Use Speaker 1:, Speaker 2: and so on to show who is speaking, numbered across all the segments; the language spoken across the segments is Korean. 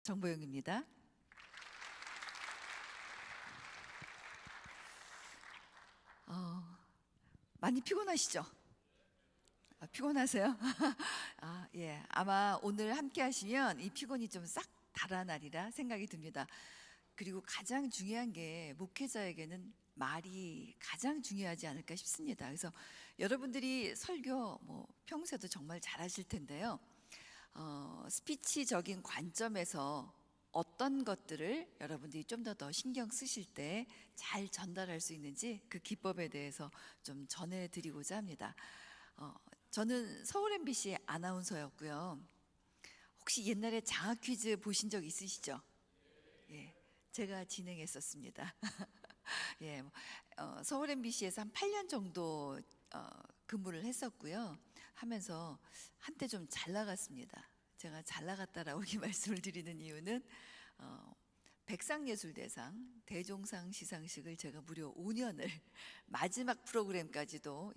Speaker 1: 정보영입니다. 많이 피곤하시죠? 피곤하세요? 예. 아마 오늘 함께 하시면 이 피곤이 좀 싹 달아나리라 생각이 듭니다. 그리고 가장 중요한 게 목회자에게는 말이 가장 중요하지 않을까 싶습니다. 그래서 여러분들이 설교 평소에도 정말 잘하실 텐데요. 스피치적인 관점에서 어떤 것들을 여러분들이 좀 더 신경 쓰실 때 잘 전달할 수 있는지 그 기법에 대해서 좀 전해드리고자 합니다. 저는 서울 MBC 아나운서였고요. 혹시 옛날에 장학 퀴즈 보신 적 있으시죠? 예, 제가 진행했었습니다. 예, 서울 MBC에서 한 8년 정도 근무를 했었고요. 하면서 한때 좀 잘 나갔습니다. 제가 잘 나갔다라고 이렇게 말씀을 드리는 이유는 백상예술대상, 대종상 시상식을 제가 무려 5년을 마지막 프로그램까지도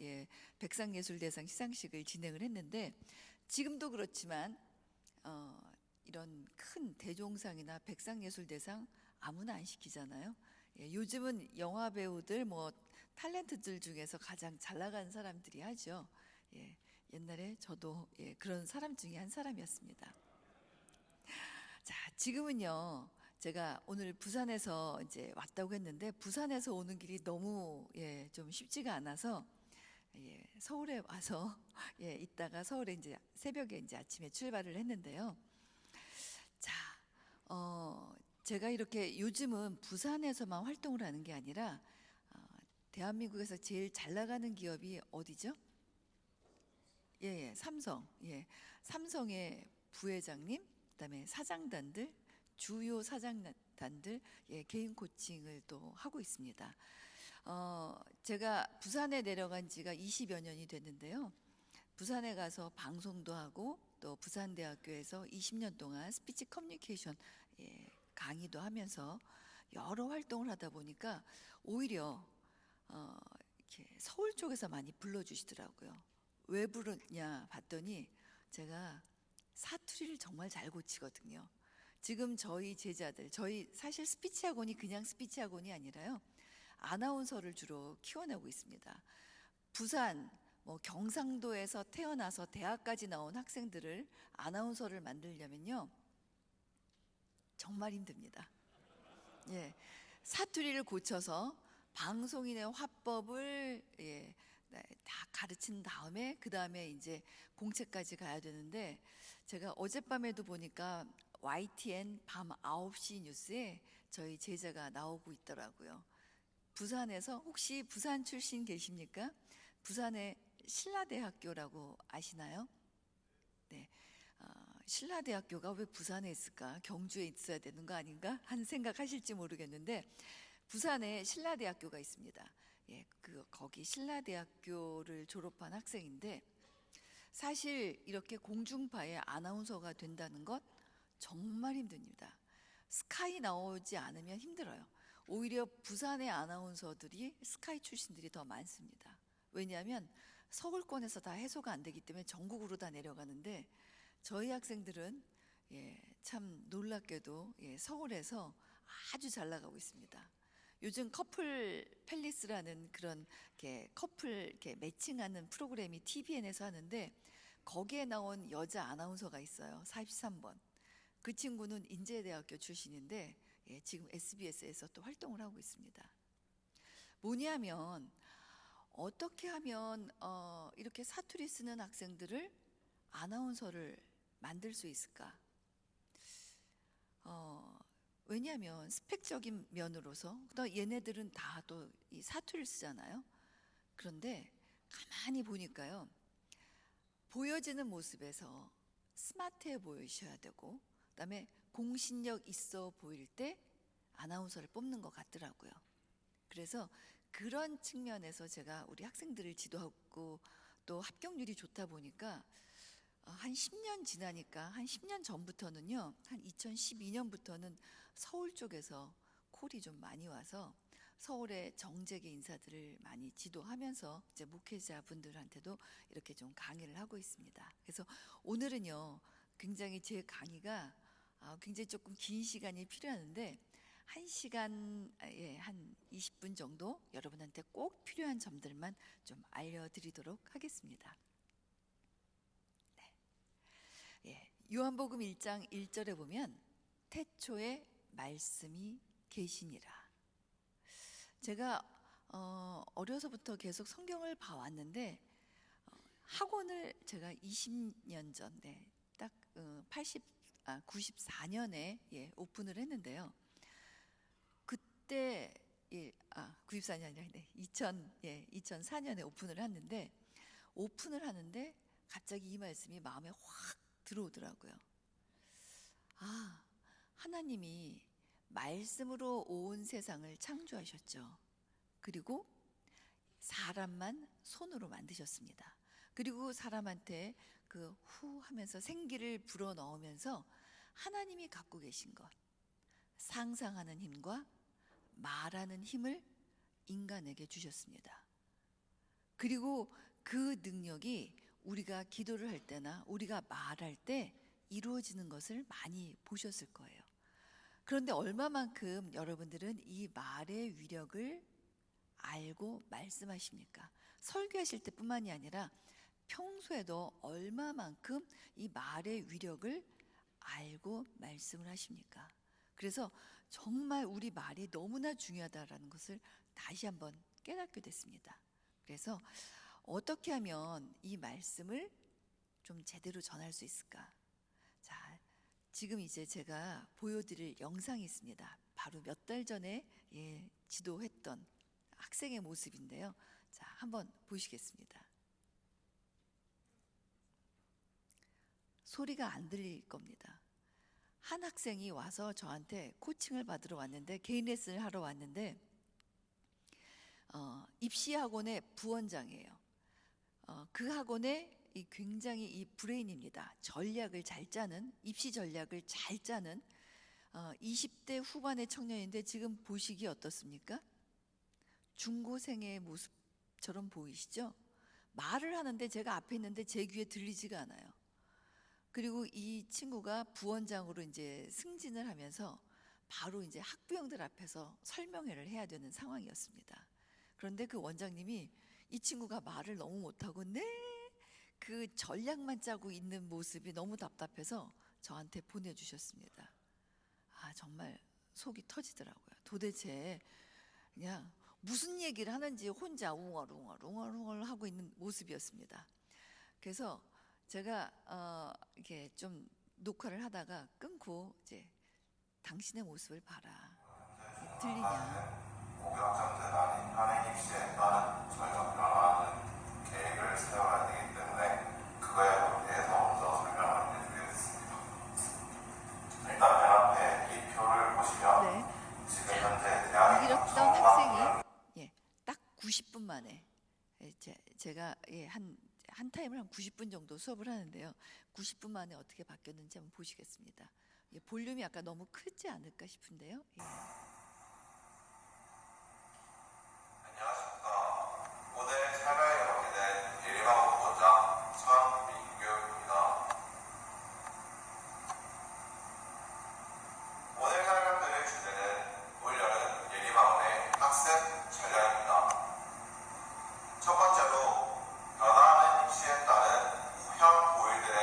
Speaker 1: 백상예술대상 시상식을 진행을 했는데 지금도 그렇지만 이런 큰 대종상이나 백상예술대상 아무나 안 시키잖아요. 요즘은 영화 배우들 탤런트들 중에서 가장 잘 나가는 사람들이 하죠. 옛날에 저도 그런 사람 중에 한 사람이었습니다. 자, 지금은요. 제가 오늘 부산에서 이제 왔다고 했는데 부산에서 오는 길이 너무 좀 쉽지가 않아서 서울에 와서 있다가 서울에 이제 새벽에 이제 아침에 출발을 했는데요. 자, 제가 이렇게 요즘은 부산에서만 활동을 하는 게 아니라 대한민국에서 제일 잘 나가는 기업이 어디죠? 삼성. 삼성의 부회장님, 그다음에 사장단들, 주요 사장단들 개인 코칭을 또 하고 있습니다. 제가 부산에 내려간 지가 20여 년이 됐는데요. 부산에 가서 방송도 하고 또 부산대학교에서 20년 동안 스피치 커뮤니케이션 강의도 하면서 여러 활동을 하다 보니까 오히려 이렇게 서울 쪽에서 많이 불러주시더라고요. 왜 부르냐 봤더니 제가 사투리를 정말 잘 고치거든요. 지금 저희 제자들, 저희 사실 스피치 학원이 그냥 스피치 학원이 아니라요. 아나운서를 주로 키워내고 있습니다. 부산, 경상도에서 태어나서 대학까지 나온 학생들을 아나운서를 만들려면요. 정말 힘듭니다. 사투리를 고쳐서 방송인의 화법을 다 가르친 다음에 그 다음에 이제 공채까지 가야 되는데 제가 어젯밤에도 보니까 YTN 밤 9시 뉴스에 저희 제자가 나오고 있더라고요. 부산에서 혹시 부산 출신 계십니까? 부산의 신라대학교라고 아시나요? 네. 신라대학교가 왜 부산에 있을까? 경주에 있어야 되는 거 아닌가? 하는 생각하실지 모르겠는데 부산에 신라대학교가 있습니다. 거기 신라대학교를 졸업한 학생인데 사실 이렇게 공중파의 아나운서가 된다는 것 정말 힘듭니다. 스카이 나오지 않으면 힘들어요. 오히려 부산의 아나운서들이 스카이 출신들이 더 많습니다. 왜냐하면 서울권에서 다 해소가 안 되기 때문에 전국으로 다 내려가는데 저희 학생들은 참 놀랍게도 서울에서 아주 잘 나가고 있습니다. 요즘 커플 팰리스라는 그런 커플 매칭하는 프로그램이 TVN에서 하는데 거기에 나온 여자 아나운서가 있어요. 43번. 그 친구는 인제대학교 출신인데 지금 SBS에서 또 활동을 하고 있습니다. 뭐냐면 어떻게 하면 이렇게 사투리 쓰는 학생들을 아나운서를 만들 수 있을까? 왜냐하면 스펙적인 면으로서 또 얘네들은 다 또 이 사투리를 쓰잖아요. 그런데 가만히 보니까요. 보여지는 모습에서 스마트해 보이셔야 되고 그다음에 공신력 있어 보일 때 아나운서를 뽑는 것 같더라고요. 그래서 그런 측면에서 제가 우리 학생들을 지도하고 또 합격률이 좋다 보니까 한 10년 지나니까 한 10년 전부터는요. 한 2012년부터는 서울 쪽에서 콜이 좀 많이 와서 서울의 정재계 인사들을 많이 지도하면서 이제 목회자분들한테도 이렇게 좀 강의를 하고 있습니다. 그래서 오늘은요. 굉장히 제 강의가 굉장히 조금 긴 시간이 필요하는데 1시간 한 20분 정도 여러분한테 꼭 필요한 점들만 좀 알려드리도록 하겠습니다. 네. 요한복음 1장 1절에 보면 태초에 말씀이 계시니라. 제가 어려서부터 계속 성경을 봐왔는데 학원을 제가 20년 전, 딱 94년에 오픈을 했는데요. 그때 94년이 아니라 2004년에 오픈을 하는데 갑자기 이 말씀이 마음에 확 들어오더라고요. 하나님이 말씀으로 온 세상을 창조하셨죠. 그리고 사람만 손으로 만드셨습니다. 그리고 사람한테 그 후 하면서 생기를 불어 넣으면서 하나님이 갖고 계신 것, 상상하는 힘과 말하는 힘을 인간에게 주셨습니다. 그리고 그 능력이 우리가 기도를 할 때나 우리가 말할 때 이루어지는 것을 많이 보셨을 거예요. 그런데 얼마만큼 여러분들은 이 말의 위력을 알고 말씀하십니까? 설교하실 때뿐만이 아니라 평소에도 얼마만큼 이 말의 위력을 알고 말씀을 하십니까? 그래서 정말 우리 말이 너무나 중요하다라는 것을 다시 한번 깨닫게 됐습니다. 그래서 어떻게 하면 이 말씀을 좀 제대로 전할 수 있을까? 자, 지금 이제 제가 보여드릴 영상이 있습니다. 바로 몇 달 전에 지도했던 학생의 모습인데요. 자, 한번 보시겠습니다. 소리가 안 들릴 겁니다. 한 학생이 와서 저한테 코칭을 받으러 왔는데, 개인 레슨을 하러 왔는데 입시학원의 부원장이에요. 그 학원에 굉장히 이 브레인입니다. 전략을 잘 짜는, 입시 전략을 잘 짜는 20대 후반의 청년인데 지금 보시기 어떻습니까? 중고생의 모습처럼 보이시죠? 말을 하는데 제가 앞에 있는데 제 귀에 들리지가 않아요. 그리고 이 친구가 부원장으로 이제 승진을 하면서 바로 이제 학부형들 앞에서 설명회를 해야 되는 상황이었습니다. 그런데 그 원장님이 이 친구가 말을 너무 못하고 그 전략만 짜고 있는 모습이 너무 답답해서 저한테 보내주셨습니다. 정말 속이 터지더라고요. 도대체 그냥 무슨 얘기를 하는지 혼자 웅얼웅얼 하고 있는 모습이었습니다. 그래서 제가 이렇게 좀 녹화를 하다가 끊고 이제 당신의 모습을 봐라. 들리냐?
Speaker 2: 고교학점 대단히 한해 입시에 따른 저희가 변화하는 계획을 세워야 되기 때문에 그거에 대해서 먼저 설명을 해드리겠습니다. 일단 맨 앞에 이 표를 보시면 지금 현재 대학이
Speaker 1: 이랬던 학생이 딱 90분 만에 제가 한 타임을 한 90분 정도 수업을 하는데요. 90분 만에 어떻게 바뀌었는지 한번 보시겠습니다. 볼륨이 아까 너무 크지 않을까 싶은데요.
Speaker 2: 안녕하십니까. 오늘 참여에 오게 된 예림하고 부원장 천민규입니다. 오늘 설명드릴 주제는 올여름 예림학원의 학습 전략입니다. 첫 번째로 변화하는 입시에 따른 현 고일들의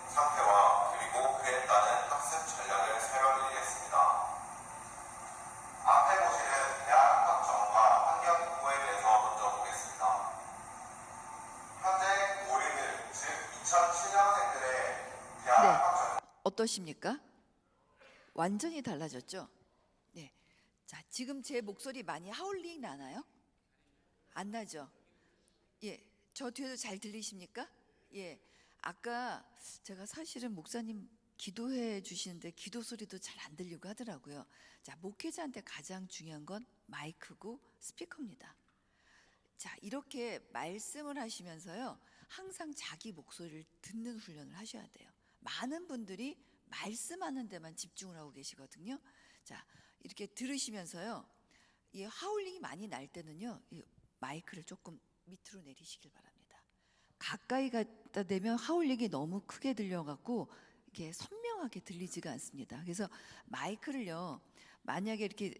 Speaker 2: 상태와 그리고 그에 따른 학습 전략을 설명드리겠습니다. 앞에 보시는 대학 학점과 환경 공부에 대해서 먼저 보겠습니다. 현재 고일들, 즉 2007년생들의 대학 학점
Speaker 1: 어떠십니까? 완전히 달라졌죠? 네. 자, 지금 제 목소리 많이 하울링 나나요? 안 나죠? 저 뒤에도 잘 들리십니까? 아까 제가 사실은 목사님 기도해 주시는데 기도 소리도 잘 안 들리고 하더라고요. 자, 목회자한테 가장 중요한 건 마이크고 스피커입니다. 자, 이렇게 말씀을 하시면서요, 항상 자기 목소리를 듣는 훈련을 하셔야 돼요. 많은 분들이 말씀하는 데만 집중을 하고 계시거든요. 자, 이렇게 들으시면서요, 이 하울링이 많이 날 때는요, 이 마이크를 조금 밑으로 내리시길 바랍니다. 가까이 갖다 대면 하울링이 너무 크게 들려갖고 이게 선명하게 투명하게 들리지가 않습니다. 그래서 마이크를요, 만약에 이렇게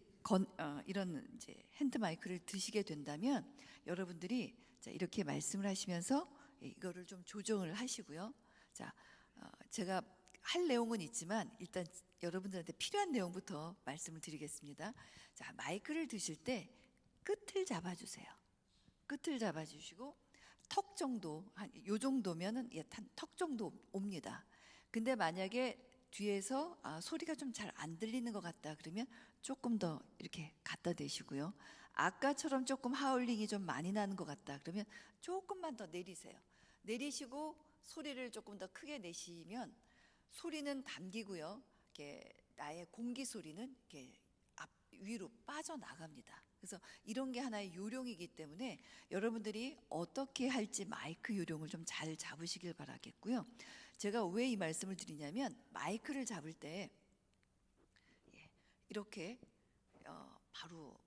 Speaker 1: 이런 이제 핸드 마이크를 드시게 된다면 여러분들이 자, 이렇게 말씀을 하시면서 이거를 좀 조정을 하시고요. 자, 제가 할 내용은 있지만 일단 여러분들한테 필요한 내용부터 말씀을 드리겠습니다. 자, 마이크를 드실 때 끝을 잡아주세요. 끝을 잡아주시고 턱 정도, 한 요 정도면은 턱 정도 옵니다. 근데 만약에 뒤에서 소리가 좀 잘 안 들리는 것 같다 그러면 조금 더 이렇게 갖다 대시고요. 아까처럼 조금 하울링이 좀 많이 나는 것 같다 그러면 조금만 더 내리세요. 내리시고 소리를 조금 더 크게 내시면 소리는 담기고요. 이렇게 나의 공기 소리는 이렇게 위로 빠져나갑니다. 그래서 이런 게 하나의 요령이기 때문에 여러분들이 어떻게 할지 마이크 요령을 좀 잘 잡으시길 바라겠고요. 제가 왜 이 말씀을 드리냐면 마이크를 잡을 때 이렇게 바로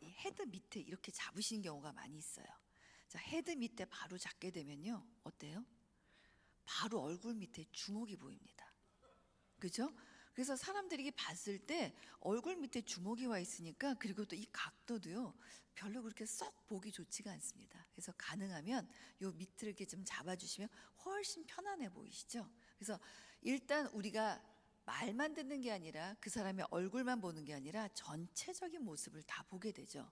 Speaker 1: 이 헤드 밑에 이렇게 잡으시는 경우가 많이 있어요. 자, 헤드 밑에 바로 잡게 되면요. 어때요? 바로 얼굴 밑에 주먹이 보입니다. 그죠? 그래서 사람들이 봤을 때 얼굴 밑에 주먹이 와 있으니까 그리고 또 이 각도도요 별로 그렇게 썩 보기 좋지가 않습니다. 그래서 가능하면 요 밑을 이렇게 좀 잡아주시면 훨씬 편안해 보이시죠? 그래서 일단 우리가 말만 듣는 게 아니라 그 사람의 얼굴만 보는 게 아니라 전체적인 모습을 다 보게 되죠.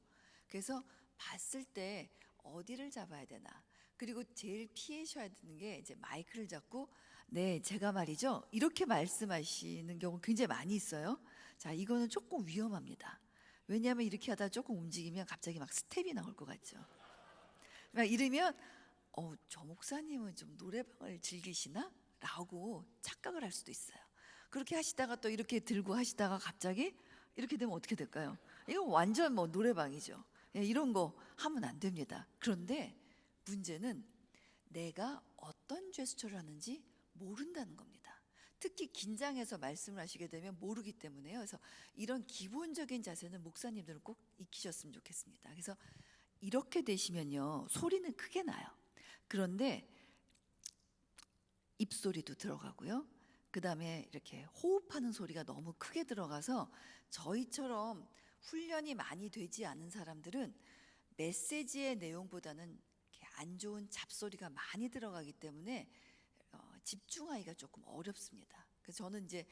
Speaker 1: 그래서 봤을 때 어디를 잡아야 되나, 그리고 제일 피하셔야 되는 게 이제 마이크를 잡고 네, 제가 말이죠. 이렇게 말씀하시는 경우 굉장히 많이 있어요. 자, 이거는 조금 위험합니다. 왜냐하면 이렇게 하다 조금 움직이면 갑자기 막 스텝이 나올 것 같죠. 막 이러면 저 목사님은 좀 노래방을 즐기시나? 라고 착각을 할 수도 있어요. 그렇게 하시다가 또 이렇게 들고 하시다가 갑자기 이렇게 되면 어떻게 될까요? 이거 완전 뭐 노래방이죠. 예, 이런 거 하면 안 됩니다. 그런데 문제는 내가 어떤 제스처를 하는지 모른다는 겁니다. 특히 긴장해서 말씀을 하시게 되면 모르기 때문에요. 그래서 이런 기본적인 자세는 목사님들은 꼭 익히셨으면 좋겠습니다. 그래서 이렇게 되시면요, 소리는 크게 나요. 그런데 입소리도 들어가고요. 그 다음에 이렇게 호흡하는 소리가 너무 크게 들어가서 저희처럼 훈련이 많이 되지 않은 사람들은 메시지의 내용보다는 이렇게 안 좋은 잡소리가 많이 들어가기 때문에 집중하기가 조금 어렵습니다. 그래서 저는 이제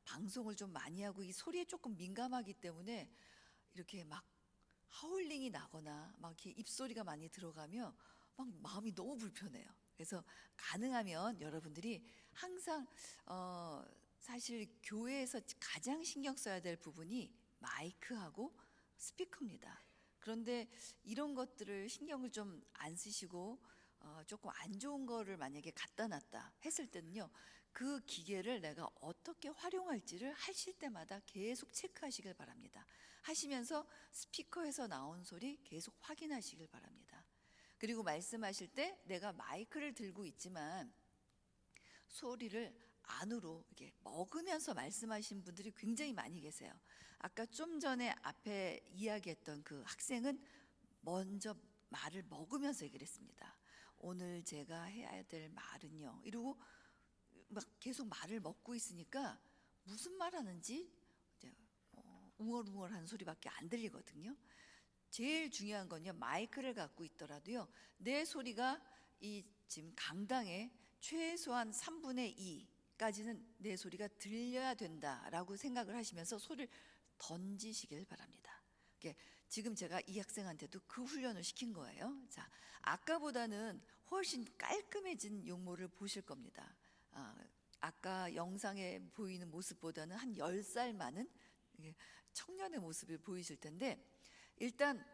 Speaker 1: 방송을 좀 많이 하고 이 소리에 조금 민감하기 때문에 이렇게 막 하울링이 나거나 막 이렇게 입소리가 많이 들어가면 막 마음이 너무 불편해요. 그래서 가능하면 여러분들이 항상 사실 교회에서 가장 신경 써야 될 부분이 마이크하고 스피커입니다. 그런데 이런 것들을 신경을 좀 안 쓰시고 조금 안 좋은 거를 만약에 갖다 놨다 했을 때는요, 그 기계를 내가 어떻게 활용할지를 하실 때마다 계속 체크하시길 바랍니다. 하시면서 스피커에서 나온 소리 계속 확인하시길 바랍니다. 그리고 말씀하실 때 내가 마이크를 들고 있지만 소리를 안으로 이렇게 먹으면서 말씀하시는 분들이 굉장히 많이 계세요. 아까 좀 전에 앞에 이야기했던 그 학생은 먼저 말을 먹으면서 얘기를 했습니다. 오늘 제가 해야 될 말은요, 이러고 막 계속 말을 먹고 있으니까 무슨 말 하는지 이제 웅얼웅얼하는 소리밖에 안 들리거든요. 제일 중요한 건요, 마이크를 갖고 있더라도요, 내 소리가 이 지금 강당에 최소한 3분의 2까지는 내 소리가 들려야 된다라고 생각을 하시면서 소리를 던지시길 바랍니다. 지금 제가 이 학생한테도 그 훈련을 시킨 거예요. 자, 아까보다는 훨씬 깔끔해진 용모를 보실 겁니다. 아까 영상에 보이는 모습보다는 한 10살 많은 청년의 모습을 보이실 텐데, 일단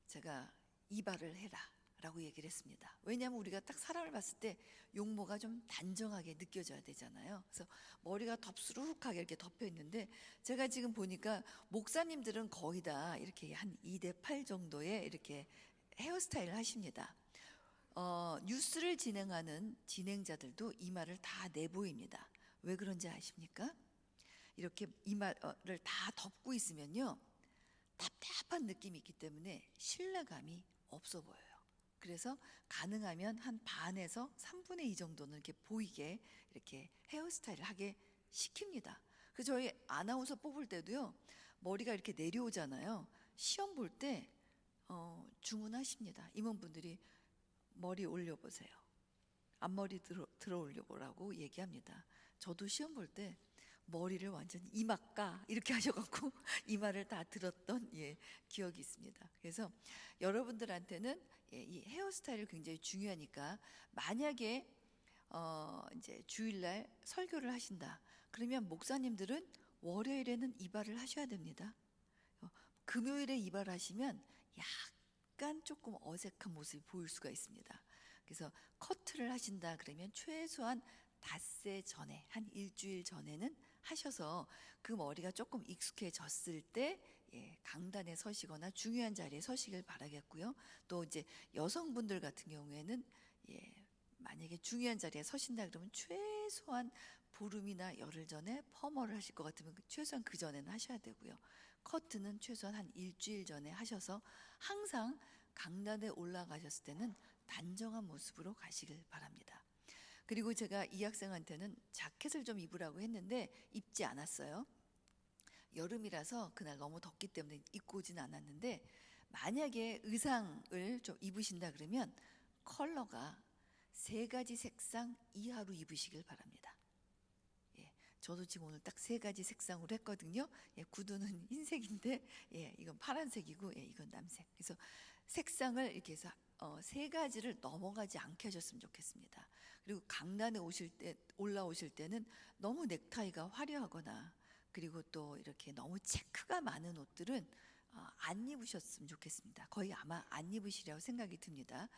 Speaker 1: 제가 이발을 해라 라고 얘기를 했습니다. 왜냐하면 우리가 딱 사람을 봤을 때 용모가 좀 단정하게 느껴져야 되잖아요. 그래서 머리가 덥수룩하게 이렇게 덮여 있는데, 제가 지금 보니까 목사님들은 거의 다 이렇게 한 2대8 정도의 이렇게 헤어스타일을 하십니다. 뉴스를 진행하는 진행자들도 이마를 다 내보입니다. 왜 그런지 아십니까? 이렇게 이마를 다 덮고 있으면요, 답답한 느낌이 있기 때문에 신뢰감이 없어 보여요. 그래서 가능하면 한 반에서 3분의 2 정도는 이렇게 보이게 이렇게 헤어스타일을 하게 시킵니다. 그래서 저희 아나운서 뽑을 때도요, 머리가 이렇게 내려오잖아요. 시험 볼 때 주문하십니다. 임원분들이 머리 올려보세요. 앞머리 들어 올려보라고 얘기합니다. 저도 시험 볼 때 머리를 완전 이마까 이렇게 하셔갖고 이마를 다 들었던 기억이 있습니다. 그래서 여러분들한테는 이 헤어스타일이 굉장히 중요하니까, 만약에 이제 주일날 설교를 하신다 그러면 목사님들은 월요일에는 이발을 하셔야 됩니다. 금요일에 이발하시면 약간 조금 어색한 모습이 보일 수가 있습니다. 그래서 커트를 하신다 그러면 최소한 닷새 전에, 한 일주일 전에는 하셔서 그 머리가 조금 익숙해졌을 때 강단에 서시거나 중요한 자리에 서시길 바라겠고요. 또 이제 여성분들 같은 경우에는 만약에 중요한 자리에 서신다 그러면 최소한 보름이나 열흘 전에 퍼머를 하실 것 같으면 최소한 그 전에는 하셔야 되고요. 커트는 최소한 한 일주일 전에 하셔서 항상 강단에 올라가셨을 때는 단정한 모습으로 가시길 바랍니다. 그리고 제가 이 학생한테는 자켓을 좀 입으라고 했는데 입지 않았어요. 여름이라서 그날 너무 덥기 때문에 입고 오진 않았는데, 만약에 의상을 좀 입으신다 그러면 컬러가 3가지 색상 이하로 입으시길 바랍니다. 저도 지금 오늘 딱 3가지 색상으로 했거든요. 구두는 흰색인데 이건 파란색이고 이건 남색. 그래서 색상을 이렇게 해서 3가지를 넘어가지 않게 하셨으면 좋겠습니다. 그리고 강단에 올라오실 때는 너무 넥타이가 화려하거나 그리고 또 이렇게 너무 체크가 많은 옷들은 안 입으셨으면 좋겠습니다. 거의 아마 안 입으시리라고 생각이 듭니다.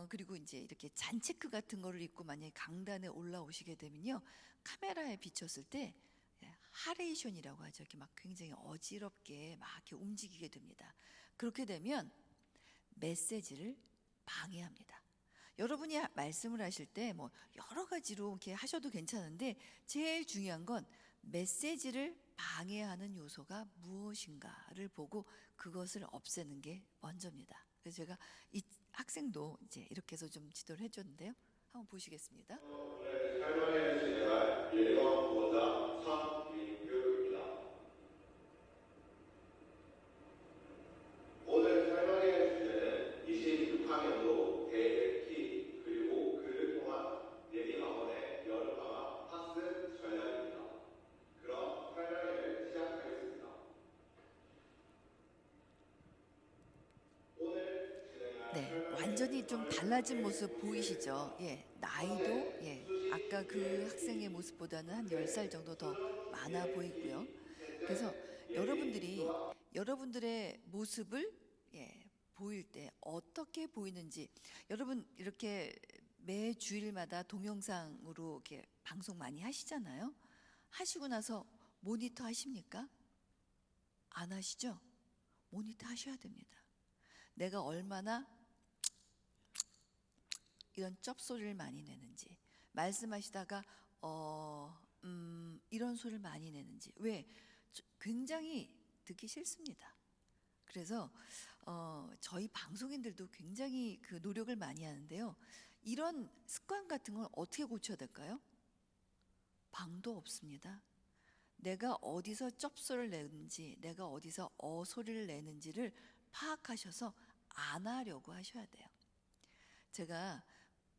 Speaker 1: 그리고 이제 이렇게 잔체크 같은 거를 입고 만약에 강단에 올라오시게 되면요, 카메라에 비쳤을 때 하레이션이라고 하죠. 이렇게 막 굉장히 어지럽게 막 이렇게 움직이게 됩니다. 그렇게 되면 메시지를 방해합니다. 여러분이 말씀을 하실 때 뭐 여러 가지로 이렇게 하셔도 괜찮은데, 제일 중요한 건 메시지를 방해하는 요소가 무엇인가를 보고 그것을 없애는 게 먼저입니다. 그래서 제가 이 학생도 이제 이렇게 해서 좀 지도를 해줬는데요. 한번 보시겠습니다.
Speaker 2: 설명해 주실 내가 1번 보호자 상민규입니다. 오늘 설명해 주실 때는 26학년도 대액기 그리고 그를 통한 예비학원의 여름방학 학습 전략입니다. 그럼 설명회를 시작하겠습니다. 오늘 진행할
Speaker 1: 완전히 좀 달라진 모습 보이시죠? 나이도 아까 그 학생의 모습보다는 한 10살 정도 더 많아 보이고요. 그래서 여러분들의 모습을 보일 때 어떻게 보이는지, 여러분 이렇게 매 주일마다 동영상으로 이렇게 방송 많이 하시잖아요. 하시고 나서 모니터 하십니까? 안 하시죠? 모니터 하셔야 됩니다. 내가 얼마나 이런 쩝소리를 많이 내는지, 말씀하시다가 이런 소리를 많이 내는지, 왜? 굉장히 듣기 싫습니다. 그래서 저희 방송인들도 굉장히 그 노력을 많이 하는데요. 이런 습관 같은 건 어떻게 고쳐야 될까요? 방도 없습니다. 내가 어디서 쩝소리를 내는지, 내가 어디서 어소리를 내는지를 파악하셔서 안 하려고 하셔야 돼요. 제가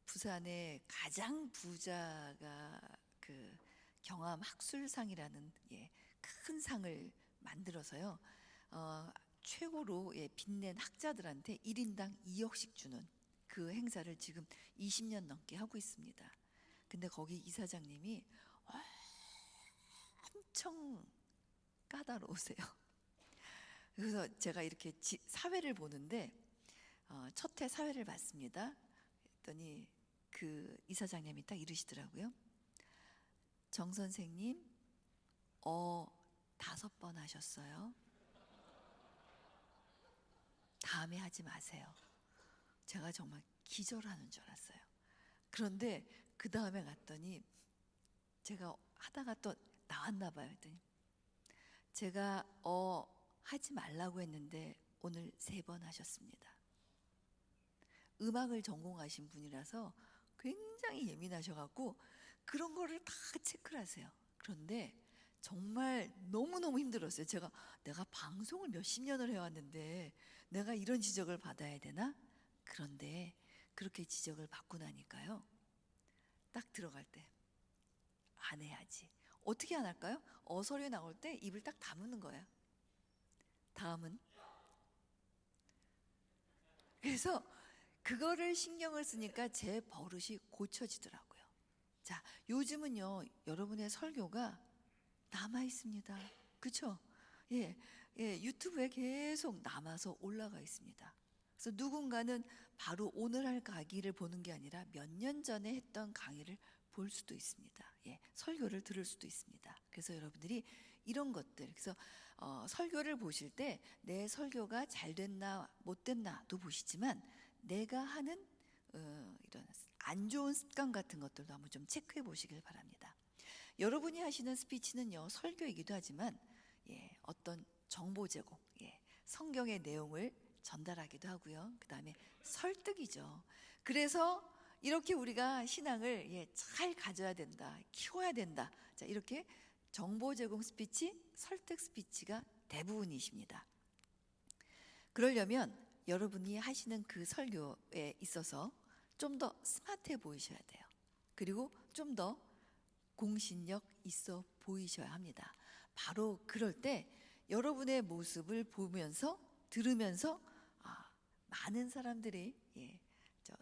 Speaker 1: 부산에 가장 부자가 그 경암 학술상이라는 큰 상을 만들어서요, 최고로 빛낸 학자들한테 1인당 2억씩 주는 그 행사를 지금 20년 넘게 하고 있습니다. 근데 거기 이사장님이 엄청 까다로우세요. 그래서 제가 이렇게 사회를 보는데 첫 해 사회를 봤습니다. 그랬더니 그 이사장님이 딱 이러시더라고요. 정 선생님 5번 하셨어요. 다음에 하지 마세요. 제가 정말 기절하는 줄 알았어요. 그런데 그 다음에 갔더니 제가 하다가 또 나왔나 봐요. 했더니 제가 하지 말라고 했는데 오늘 3번 하셨습니다. 음악을 전공하신 분이라서 굉장히 예민하셔갖고 그런 거를 다 체크를 하세요. 그런데 정말 너무너무 힘들었어요. 내가 방송을 몇십 년을 해왔는데 내가 이런 지적을 받아야 되나? 그런데 그렇게 지적을 받고 나니까요. 딱 들어갈 때 안 해야지. 어떻게 안 할까요? 어설이 나올 때 입을 딱 다무는 거예요. 다음은. 그래서 그거를 신경을 쓰니까 제 버릇이 고쳐지더라고요. 자, 요즘은요, 여러분의 설교가 남아 있습니다. 그쵸? 예, 예, 유튜브에 계속 남아서 올라가 있습니다. 그래서 누군가는 바로 오늘 할 강의를 보는 게 아니라 몇 년 전에 했던 강의를 볼 수도 있습니다. 예, 설교를 들을 수도 있습니다. 그래서 여러분들이 이런 것들, 그래서 설교를 보실 때 내 설교가 잘 됐나 못 됐나도 보시지만 내가 하는 이런 안 좋은 습관 같은 것들도 한번 좀 체크해 보시길 바랍니다. 여러분이 하시는 스피치는요, 설교이기도 하지만 예, 어떤 정보 제공, 예, 성경의 내용을 전달하기도 하고요. 그 다음에 설득이죠. 그래서 이렇게 우리가 신앙을 예, 잘 가져야 된다, 키워야 된다. 자, 이렇게 정보 제공 스피치, 설득 스피치가 대부분이십니다. 그러려면 여러분이 하시는 그 설교에 있어서 좀 더 스마트해 보이셔야 돼요. 그리고 좀 더 공신력 있어 보이셔야 합니다. 바로 그럴 때 여러분의 모습을 보면서 들으면서 많은 사람들이 예,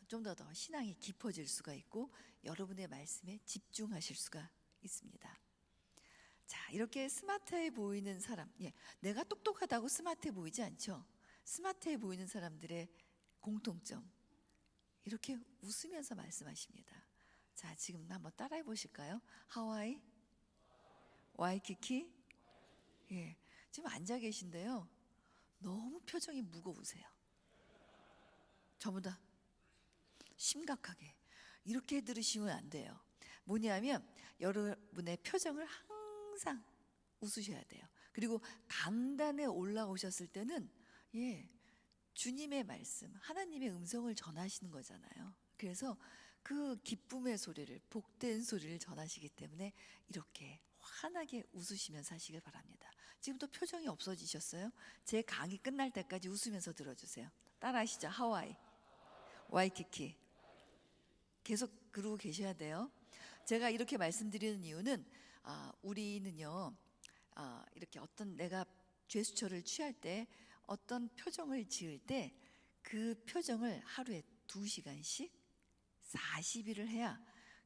Speaker 1: 좀 더 신앙이 깊어질 수가 있고 여러분의 말씀에 집중하실 수가 있습니다. 자, 이렇게 스마트해 보이는 사람, 예, 내가 똑똑하다고 스마트해 보이지 않죠? 스마트해 보이는 사람들의 공통점, 이렇게 웃으면서 말씀하십니다. 자, 지금 한번 따라해 보실까요? 하와이, 와이키키, 예, 지금 앉아 계신데요. 너무 표정이 무거우세요. 전부 다 심각하게. 이렇게 들으시면 안 돼요. 뭐냐면 여러분의 표정을 항상 웃으셔야 돼요. 그리고 강단에 올라오셨을 때는 예, 주님의 말씀, 하나님의 음성을 전하시는 거잖아요. 그래서 그 기쁨의 소리를, 복된 소리를 전하시기 때문에 이렇게 환하게 웃으시면서 하시길 바랍니다. 지금도 표정이 없어지셨어요? 제 강의 끝날 때까지 웃으면서 들어주세요. 따라하시죠. 하와이, 와이키키. 계속 그러고 계셔야 돼요. 제가 이렇게 말씀드리는 이유는 우리는요, 이렇게 어떤 내가 제스처를 취할 때 어떤 표정을 지을 때 그 표정을 하루에 2시간씩 40일을 해야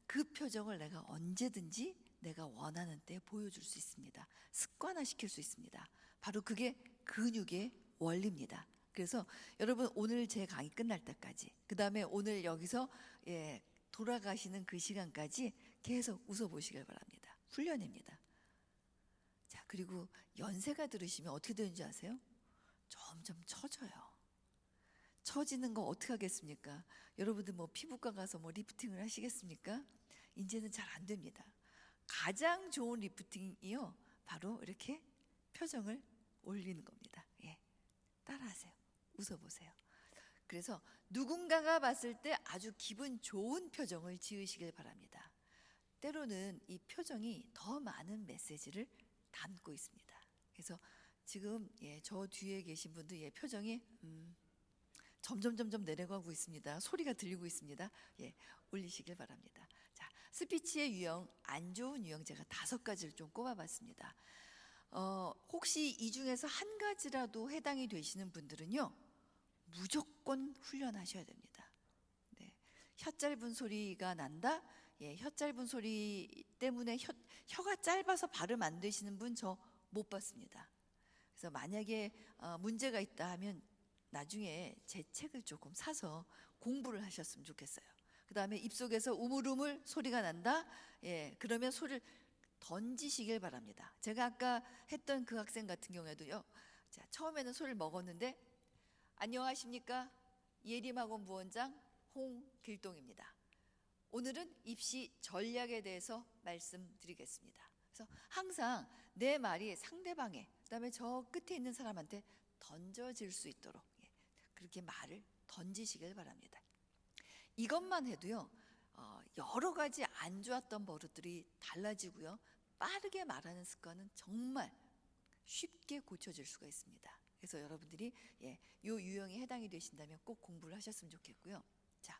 Speaker 1: 그 표정을 내가 언제든지 내가 원하는 때 보여줄 수 있습니다. 습관화시킬 수 있습니다. 바로 그게 근육의 원리입니다. 그래서 여러분 오늘 제 강의 끝날 때까지, 그 다음에 오늘 여기서 예, 돌아가시는 그 시간까지 계속 웃어보시길 바랍니다. 훈련입니다. 자, 그리고 연세가 들으시면 어떻게 되는지 아세요? 점점 처져요. 처지는 거 어떻게 하겠습니까? 여러분들 뭐 피부과 가서 뭐 리프팅을 하시겠습니까? 이제는 잘 안 됩니다. 가장 좋은 리프팅이요, 바로 이렇게 표정을 올리는 겁니다. 예, 따라하세요. 웃어보세요. 그래서 누군가가 봤을 때 아주 기분 좋은 표정을 지으시길 바랍니다. 때로는 이 표정이 더 많은 메시지를 담고 있습니다. 그래서 지금 예, 저 뒤에 계신 분들 예, 표정이 점점 내려가고 있습니다. 소리가 들리고 있습니다. 예, 올리시길 바랍니다. 자, 스피치의 유형, 안 좋은 유형 제가 5가지를 좀 꼽아봤습니다. 혹시 이 중에서 한 가지라도 해당이 되시는 분들은요, 무조건 훈련하셔야 됩니다. 네, 혀 짧은 소리가 난다. 예, 혀 짧은 소리 때문에 혀가 짧아서 발음 안 되시는 분 저 못 봤습니다. 그래서 만약에 문제가 있다 하면 나중에 제 책을 조금 사서 공부를 하셨으면 좋겠어요. 그 다음에 입속에서 우물우물 소리가 난다. 예, 그러면 소리를 던지시길 바랍니다. 제가 아까 했던 그 학생 같은 경우에도요. 자, 처음에는 소리를 먹었는데 안녕하십니까? 예림학원 부원장 홍길동입니다. 오늘은 입시 전략에 대해서 말씀드리겠습니다. 그래서 항상 내 말이 상대방의, 그다음에 저 끝에 있는 사람한테 던져질 수 있도록 그렇게 말을 던지시길 바랍니다. 이것만 해도요, 여러 가지 안 좋았던 버릇들이 달라지고요, 빠르게 말하는 습관은 정말 쉽게 고쳐질 수가 있습니다. 그래서 여러분들이 요 유형에 해당이 되신다면 꼭 공부를 하셨으면 좋겠고요. 자,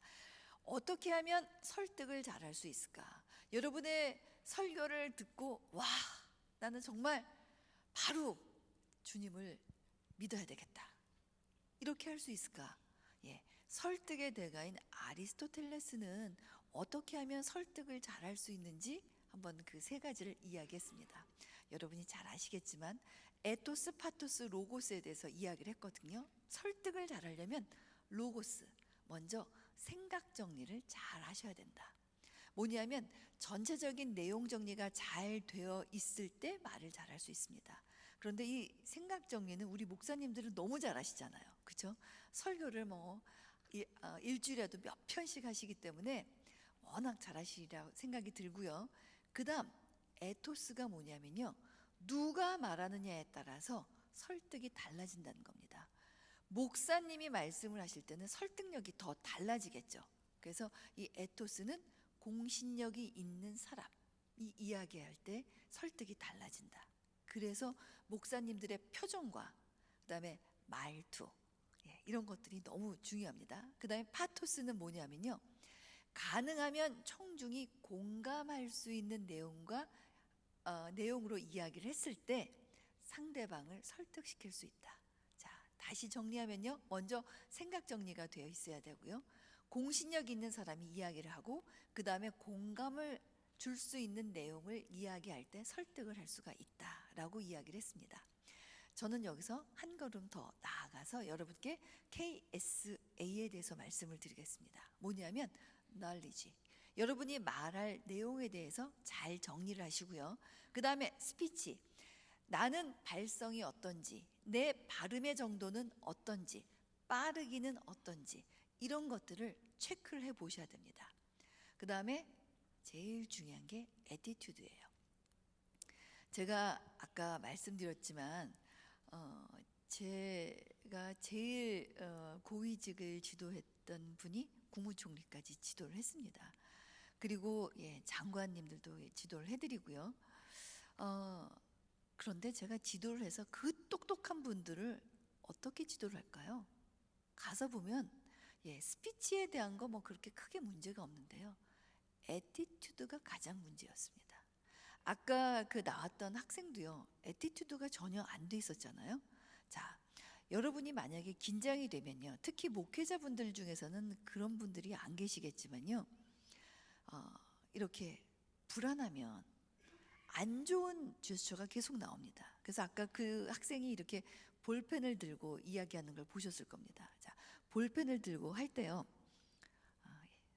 Speaker 1: 어떻게 하면 설득을 잘할 수 있을까? 여러분의 설교를 듣고 와, 나는 정말 바로 주님을 믿어야 되겠다. 이렇게 할 수 있을까? 설득의 대가인 아리스토텔레스는 어떻게 하면 설득을 잘할 수 있는지 한번 그 세 가지를 이야기했습니다. 여러분이 잘 아시겠지만 에토스, 파토스, 로고스에 대해서 이야기를 했거든요. 설득을 잘하려면 로고스, 먼저 생각 정리를 잘 하셔야 된다. 뭐냐면 전체적인 내용 정리가 잘 되어 있을 때 말을 잘할 수 있습니다. 그런데 이 생각 정리는 우리 목사님들은 너무 잘 하시잖아요. 그렇죠? 설교를 일주일에도 몇 편씩 하시기 때문에 워낙 잘 하시리라고 생각이 들고요. 그 다음 에토스가 뭐냐면요, 누가 말하느냐에 따라서 설득이 달라진다는 겁니다. 목사님이 말씀을 하실 때는 설득력이 더 달라지겠죠. 그래서 이 에토스는 공신력이 있는 사람이 이야기할 때 설득이 달라진다. 그래서 목사님들의 표정과 그다음에 말투, 이런 것들이 너무 중요합니다. 그다음에 파토스는 뭐냐면요, 가능하면 청중이 공감할 수 있는 내용으로 이야기를 했을 때 상대방을 설득시킬 수 있다. 자, 다시 정리하면요, 먼저 생각 정리가 되어 있어야 되고요, 공신력 있는 사람이 이야기를 하고 그 다음에 공감을 줄 수 있는 내용을 이야기할 때 설득을 할 수가 있다라고 이야기를 했습니다. 저는 여기서 한 걸음 더 나아가서 여러분께 KSA에 대해서 말씀을 드리겠습니다. 뭐냐면 knowledge. 여러분이 말할 내용에 대해서 잘 정리를 하시고요. 그 다음에 스피치. 나는 발성이 어떤지, 내 발음의 정도는 어떤지, 빠르기는 어떤지, 이런 것들을 체크를 해 보셔야 됩니다. 그 다음에 제일 중요한 게 애티튜드예요. 제가 아까 말씀드렸지만 제가 제일 고위직을 지도했던 분이 국무총리까지 지도를 했습니다. 그리고 장관님들도 지도를 해드리고요. 그런데 제가 지도를 해서 그 똑똑한 분들을 어떻게 지도를 할까요? 가서 보면 스피치에 대한 거 뭐 그렇게 크게 문제가 없는데요, 애티튜드가 가장 문제였습니다. 아까 그 나왔던 학생도요, 애티튜드가 전혀 안 돼 있었잖아요. 자, 여러분이 만약에 긴장이 되면요, 특히 목회자분들 중에서는 그런 분들이 안 계시겠지만요, 이렇게 불안하면 안 좋은 제스처가 계속 나옵니다. 그래서 아까 그 학생이 이렇게 볼펜을 들고 이야기하는 걸 보셨을 겁니다. 자, 볼펜을 들고 할 때요,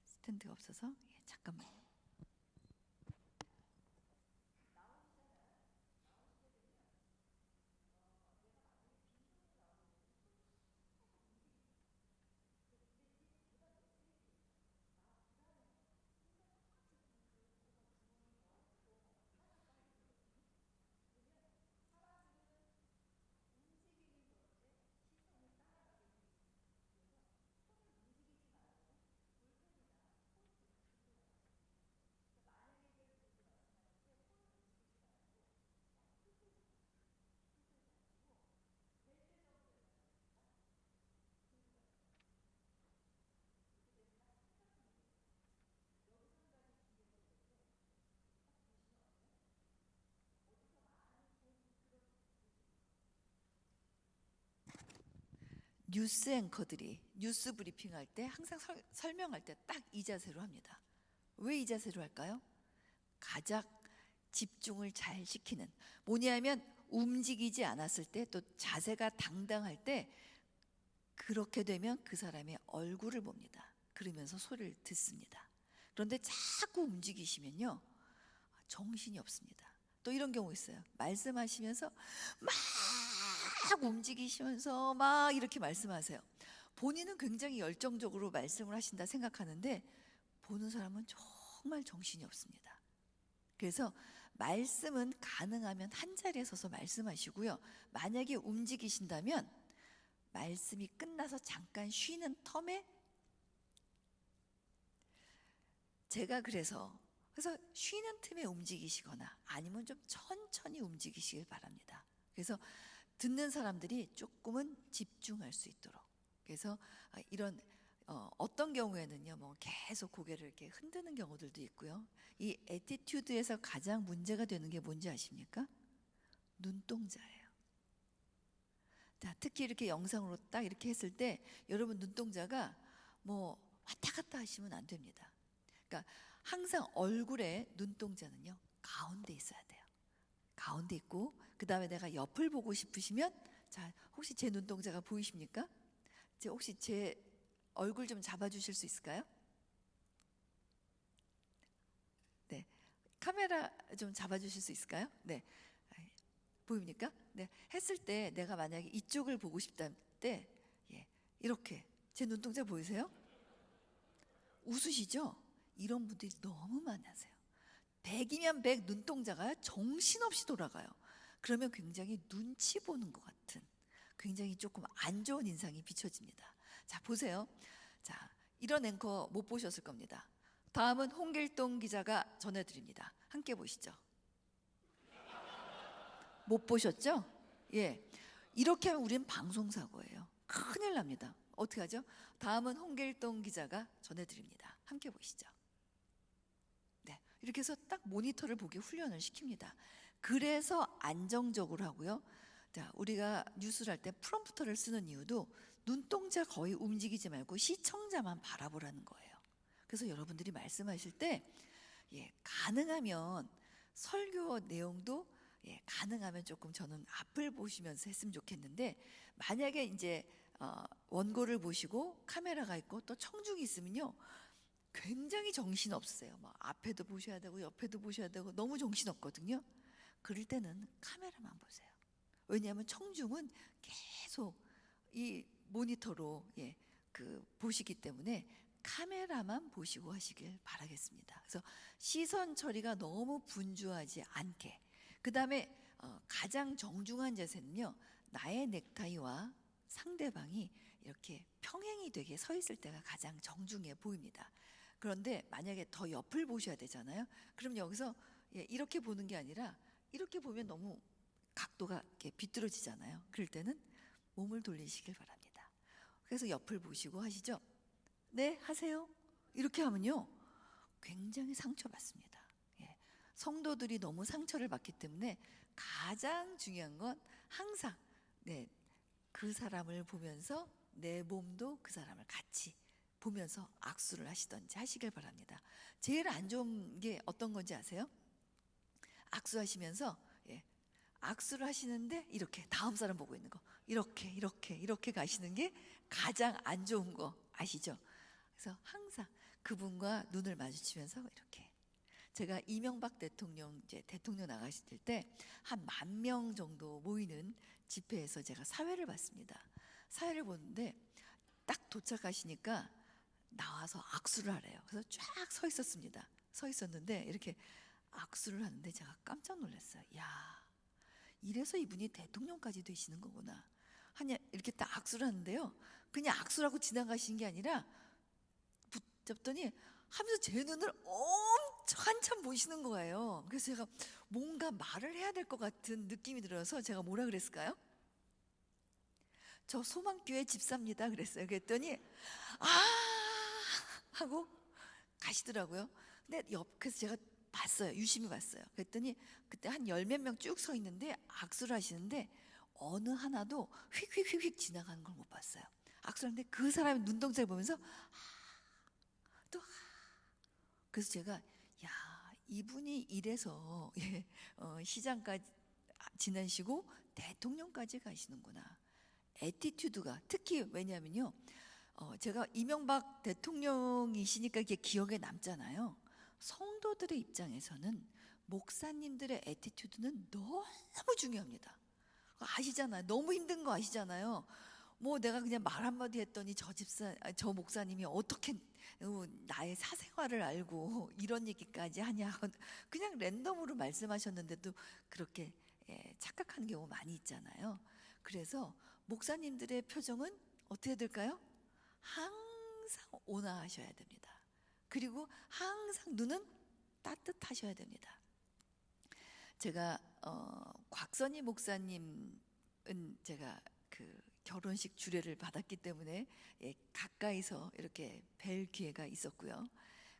Speaker 1: 스탠드가 없어서 잠깐만요. 뉴스 앵커들이 뉴스 브리핑 할 때 항상 설명할 때 딱 이 자세로 합니다. 왜 이 자세로 할까요? 가장 집중을 잘 시키는, 뭐냐면 움직이지 않았을 때, 또 자세가 당당할 때, 그렇게 되면 그 사람의 얼굴을 봅니다. 그러면서 소리를 듣습니다. 그런데 자꾸 움직이시면요, 정신이 없습니다. 또 이런 경우 있어요. 말씀하시면서 막 움직이시면서 막 이렇게 말씀하세요. 본인은 굉장히 열정적으로 말씀을 하신다 생각하는데 보는 사람은 정말 정신이 없습니다. 그래서 말씀은 가능하면 한 자리에 서서 말씀하시고요, 만약에 움직이신다면 말씀이 끝나서 잠깐 쉬는 텀에, 제가 그래서 그래서 쉬는 틈에 움직이시거나 아니면 좀 천천히 움직이시길 바랍니다. 그래서 듣는 사람들이 조금은 집중할 수 있도록. 그래서 이런 어떤 경우에는요, 뭐 계속 고개를 이렇게 흔드는 경우들도 있고요. 이 애티튜드에서 가장 문제가 되는 게 뭔지 아십니까? 눈동자예요. 자, 특히 이렇게 영상으로 딱 이렇게 했을 때 여러분 눈동자가 뭐 왔다 갔다 하시면 안 됩니다. 그러니까 항상 얼굴에 눈동자는요, 가운데 있어야 돼요. 가운데 있고, 그 다음에 내가 옆을 보고 싶으시면, 자, 혹시 제 눈동자가 보이십니까? 혹시 제 얼굴 좀 잡아주실 수 있을까요? 네. 카메라 좀 잡아주실 수 있을까요? 네. 보입니까? 네. 했을 때 내가 만약에 이쪽을 보고 싶다 때, 예, 이렇게. 제 눈동자 보이세요? 웃으시죠? 이런 분들이 너무 많으세요. 100이면 100 눈동자가 정신없이 돌아가요. 그러면 굉장히 눈치 보는 것 같은, 굉장히 조금 안 좋은 인상이 비춰집니다. 자, 보세요. 자, 이런 앵커 못 보셨을 겁니다. 다음은 홍길동 기자가 전해드립니다. 함께 보시죠. 못 보셨죠? 예. 이렇게 하면 우리는 방송사고예요. 큰일 납니다. 어떻게 하죠? 다음은 홍길동 기자가 전해드립니다. 함께 보시죠. 네. 이렇게 해서 딱 모니터를 보기 훈련을 시킵니다. 그래서 안정적으로 하고요. 자, 우리가 뉴스를 할 때 프롬프터를 쓰는 이유도 눈동자 거의 움직이지 말고 시청자만 바라보라는 거예요. 그래서 여러분들이 말씀하실 때, 예, 가능하면 설교 내용도, 예, 가능하면 조금 저는 앞을 보시면서 했으면 좋겠는데, 만약에 이제 원고를 보시고 카메라가 있고 또 청중이 있으면요, 굉장히 정신 없으세요. 막 앞에도 보셔야 되고 옆에도 보셔야 되고 너무 정신 없거든요. 그럴 때는 카메라만 보세요. 왜냐하면 청중은 계속 이 모니터로, 예, 보시기 때문에 카메라만 보시고 하시길 바라겠습니다. 그래서 시선 처리가 너무 분주하지 않게. 그 다음에 가장 정중한 자세는요, 나의 넥타이와 상대방이 이렇게 평행이 되게 서 있을 때가 가장 정중해 보입니다. 그런데 만약에 더 옆을 보셔야 되잖아요. 그럼 여기서, 예, 이렇게 보는 게 아니라 이렇게 보면 너무 각도가 이렇게 비뚤어지잖아요. 그럴 때는 몸을 돌리시길 바랍니다. 그래서 옆을 보시고 하시죠. 네, 하세요. 이렇게 하면요, 굉장히 상처받습니다. 예. 성도들이 너무 상처를 받기 때문에 가장 중요한 건 항상, 네, 그 사람을 보면서 내 몸도 그 사람을 같이 보면서 악수를 하시던지 하시길 바랍니다. 제일 안 좋은 게 어떤 건지 아세요? 악수하시면서, 예, 악수를 하시는데 이렇게 다음 사람 보고 있는 거, 이렇게 가시는 게 가장 안 좋은 거 아시죠? 그래서 항상 그분과 눈을 마주치면서 이렇게. 제가 이명박 대통령 이제 대통령 나가실 때 한 10,000명 정도 모이는 집회에서 제가 사회를 봤습니다. 사회를 보는데 딱 도착하시니까 나와서 악수를 하래요. 그래서 쫙 서 있었습니다. 서 있었는데 이렇게 악수를 하는데 제가 깜짝 놀랐어요. 야, 이래서 이분이 대통령까지 되시는 거구나. 하냐, 이렇게 딱 악수를 하는데요, 그냥 악수라고 지나가시는 게 아니라 붙잡더니 하면서 제 눈을 엄청 한참 보시는 거예요. 그래서 제가 뭔가 말을 해야 될 것 같은 느낌이 들어서 제가 뭐라 그랬을까요? 저 소망교회 집사입니다 그랬어요. 그랬더니 아 하고 가시더라고요. 근데 그래서 제가 봤어요. 유심히 봤어요. 그랬더니 그때 한 열 몇 명 쭉 서 있는데 악수를 하시는데 어느 하나도 휙휙휙휙 지나가는 걸 못 봤어요. 악수하는데 그 사람의 눈동자를 보면서 또, 그래서 제가, 야, 이분이 이래서 예, 시장까지 지나시고 대통령까지 가시는구나. 애티튜드가, 특히 왜냐면요, 제가 이명박 대통령이시니까 이게 기억에 남잖아요. 성도들의 입장에서는 목사님들의 애티튜드는 너무 중요합니다. 아시잖아요. 너무 힘든 거 아시잖아요. 뭐 내가 그냥 말 한마디 했더니 저 목사님이 어떻게 나의 사생활을 알고 이런 얘기까지 하냐. 그냥 랜덤으로 말씀하셨는데도 그렇게, 예, 착각하는 경우 많이 있잖아요. 그래서 목사님들의 표정은 어떻게 될까요? 항상 온화하셔야 됩니다. 그리고 항상 눈은 따뜻하셔야 됩니다. 제가 곽선희 목사님은 제가 그 결혼식 주례를 받았기 때문에 예, 가까이서 이렇게 뵐 기회가 있었고요.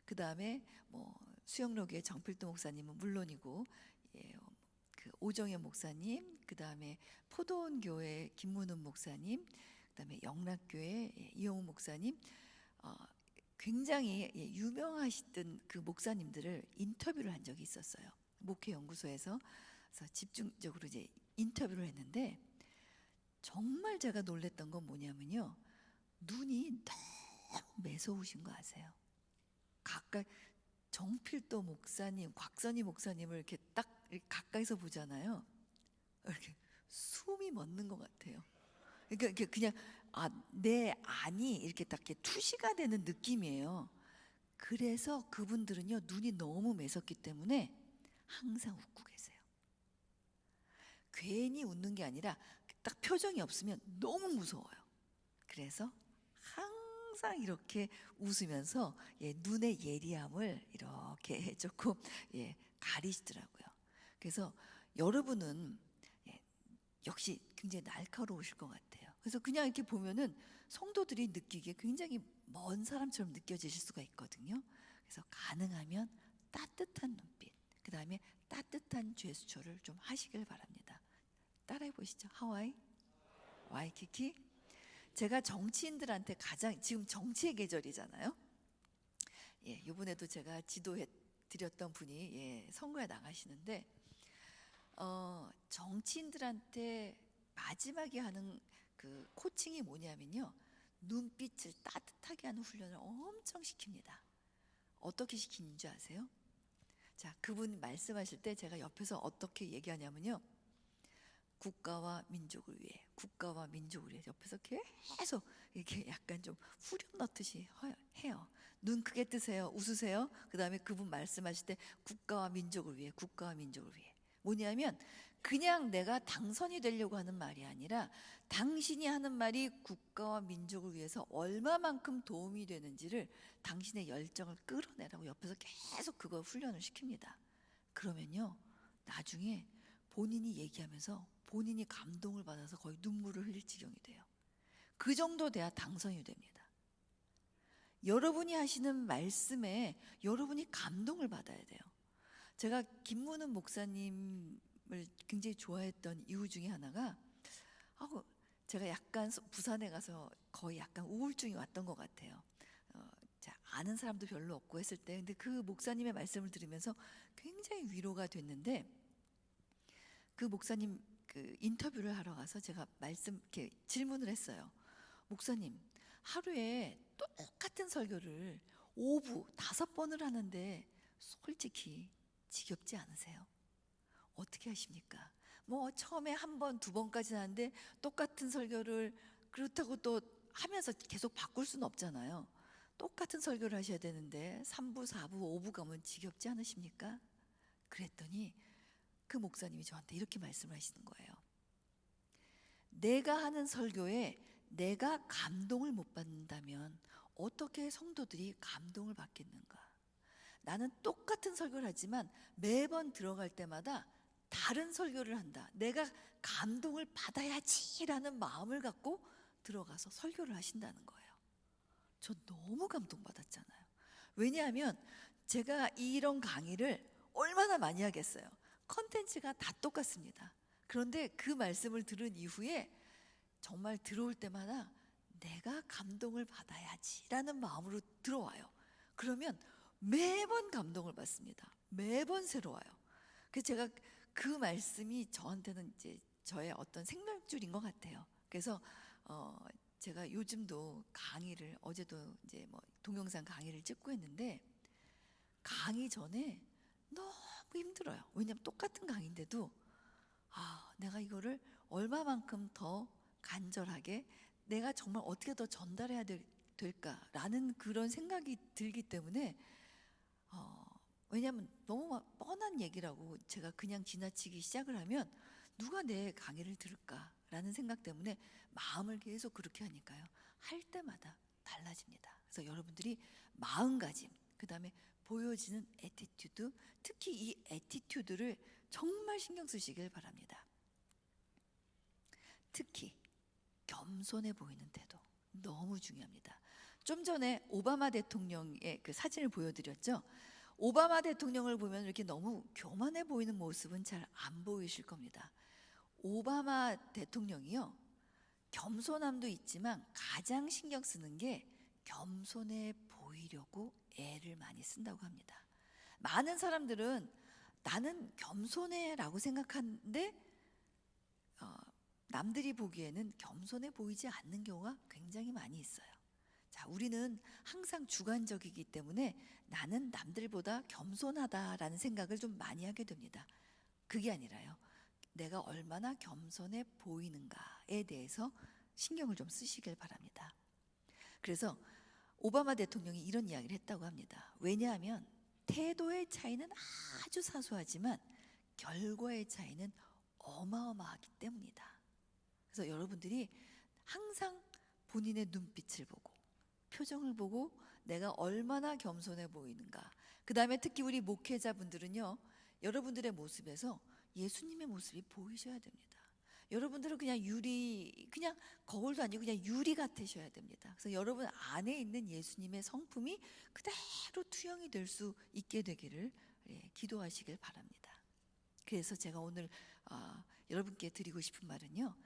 Speaker 1: 그 다음에 뭐 수영로교회 정필도 목사님은 물론이고, 예, 그 오정현 목사님, 그 다음에 포도원 교회 김문훈 목사님, 그 다음에 영락교회 예, 이영우 목사님, 어, 굉장히 예, 유명하시던 그 목사님들을 인터뷰를 한 적이 있었어요. 목회연구소에서. 그래서 집중적으로 이제 인터뷰를 했는데 정말 제가 놀랬던 건 뭐냐면요, 눈이 너무 매서우신 거 아세요? 가까이 정필도 목사님, 곽선희 목사님을 이렇게 딱 이렇게 가까이서 보잖아요. 이렇게 숨이 멎는 것 같아요. 그러니까 이렇게 그냥 내 안이 이렇게 딱 이렇게 투시가 되는 느낌이에요. 그래서 그분들은요, 눈이 너무 매섭기 때문에 항상 웃고 계세요. 괜히 웃는 게 아니라 딱 표정이 없으면 너무 무서워요. 그래서 항상 이렇게 웃으면서 예, 눈의 예리함을 이렇게 조금 예, 가리시더라고요. 그래서 여러분은 예, 역시 굉장히 날카로우실 것 같아요. 그래서 그냥 이렇게 보면은 성도들이 느끼기에 굉장히 먼 사람처럼 느껴지실 수가 있거든요. 그래서 가능하면 따뜻한 눈빛, 그 다음에 따뜻한 제스처를 좀 하시길 바랍니다. 따라해 보시죠. 하와이, 와이키키. 제가 정치인들한테 가장, 지금 정치의 계절이잖아요. 예, 이번에도 제가 지도해 드렸던 분이 예, 선거에 나가시는데 정치인들한테 마지막에 하는 그 코칭이 뭐냐면요, 눈빛을 따뜻하게 하는 훈련을 엄청 시킵니다. 어떻게 시키는 줄 아세요? 자, 그분 말씀하실 때 제가 옆에서 어떻게 얘기하냐면요, 국가와 민족을 위해, 국가와 민족을 위해, 옆에서 계속 이렇게 약간 좀 후렴 넣듯이 해요. 눈 크게 뜨세요, 웃으세요. 그 다음에 그분 말씀하실 때 국가와 민족을 위해, 국가와 민족을 위해. 뭐냐면 그냥 내가 당선이 되려고 하는 말이 아니라 당신이 하는 말이 국가와 민족을 위해서 얼마만큼 도움이 되는지를, 당신의 열정을 끌어내라고 옆에서 계속 그거 훈련을 시킵니다. 그러면요, 나중에 본인이 얘기하면서 본인이 감동을 받아서 거의 눈물을 흘릴 지경이 돼요. 그 정도 돼야 당선이 됩니다. 여러분이 하시는 말씀에 여러분이 감동을 받아야 돼요. 제가 김문훈 목사님을 굉장히 좋아했던 이유 중에 하나가, 제가 약간 부산에 가서 거의 약간 우울증이 왔던 것 같아요. 아는 사람도 별로 없고 했을 때, 근데 그 목사님의 말씀을 들으면서 굉장히 위로가 됐는데, 그 목사님 그 인터뷰를 하러 가서 제가 이렇게 질문을 했어요. 목사님, 하루에 똑같은 설교를 오부 5번을 하는데 솔직히 지겹지 않으세요? 어떻게 하십니까? 뭐 처음에 1번, 2번까지 하는데 똑같은 설교를 그렇다고 또 하면서 계속 바꿀 수는 없잖아요. 똑같은 설교를 하셔야 되는데 3부, 4부, 5부 가면 지겹지 않으십니까? 그랬더니 그 목사님이 저한테 이렇게 말씀을 하시는 거예요. 내가 하는 설교에 내가 감동을 못 받는다면 어떻게 성도들이 감동을 받겠는가? 나는 똑같은 설교를 하지만 매번 들어갈 때마다 다른 설교를 한다. 내가 감동을 받아야지라는 마음을 갖고 들어가서 설교를 하신다는 거예요. 저 너무 감동받았잖아요. 왜냐하면 제가 이런 강의를 얼마나 많이 하겠어요. 컨텐츠가 다 똑같습니다. 그런데 그 말씀을 들은 이후에 정말 들어올 때마다 내가 감동을 받아야지라는 마음으로 들어와요. 그러면 매번 감동을 받습니다. 매번 새로워요. 그래서 제가 그 말씀이 저한테는 이제 저의 어떤 생명줄인 것 같아요. 그래서 제가 요즘도 강의를, 어제도 이제 뭐 동영상 강의를 찍고 했는데 강의 전에 너무 힘들어요. 왜냐하면 똑같은 강의인데도 내가 이거를 얼마만큼 더 간절하게, 내가 정말 어떻게 더 전달해야 될까라는 그런 생각이 들기 때문에 왜냐하면 너무 뻔한 얘기라고 제가 그냥 지나치기 시작을 하면 누가 내 강의를 들을까라는 생각 때문에 마음을 계속 그렇게 하니까요, 할 때마다 달라집니다. 그래서 여러분들이 마음가짐, 그 다음에 보여지는 애티튜드, 특히 이 애티튜드를 정말 신경 쓰시길 바랍니다. 특히 겸손해 보이는 태도 너무 중요합니다. 좀 전에 오바마 대통령의 그 사진을 보여드렸죠. 오바마 대통령을 보면 이렇게 너무 교만해 보이는 모습은 잘 안 보이실 겁니다. 오바마 대통령이요, 겸손함도 있지만 가장 신경 쓰는 게 겸손해 보이려고 애를 많이 쓴다고 합니다. 많은 사람들은 나는 겸손해라고 생각하는데 남들이 보기에는 겸손해 보이지 않는 경우가 굉장히 많이 있어요. 자, 우리는 항상 주관적이기 때문에 나는 남들보다 겸손하다라는 생각을 좀 많이 하게 됩니다. 그게 아니라요, 내가 얼마나 겸손해 보이는가에 대해서 신경을 좀 쓰시길 바랍니다. 그래서 오바마 대통령이 이런 이야기를 했다고 합니다. 왜냐하면 태도의 차이는 아주 사소하지만 결과의 차이는 어마어마하기 때문이다. 그래서 여러분들이 항상 본인의 눈빛을 보고 표정을 보고 내가 얼마나 겸손해 보이는가, 그 다음에 특히 우리 목회자분들은요, 여러분들의 모습에서 예수님의 모습이 보이셔야 됩니다. 여러분들은 그냥 거울도 아니고 그냥 유리 같으셔야 됩니다. 그래서 여러분 안에 있는 예수님의 성품이 그대로 투영이 될 수 있게 되기를 기도하시길 바랍니다. 그래서 제가 오늘 여러분께 드리고 싶은 말은요,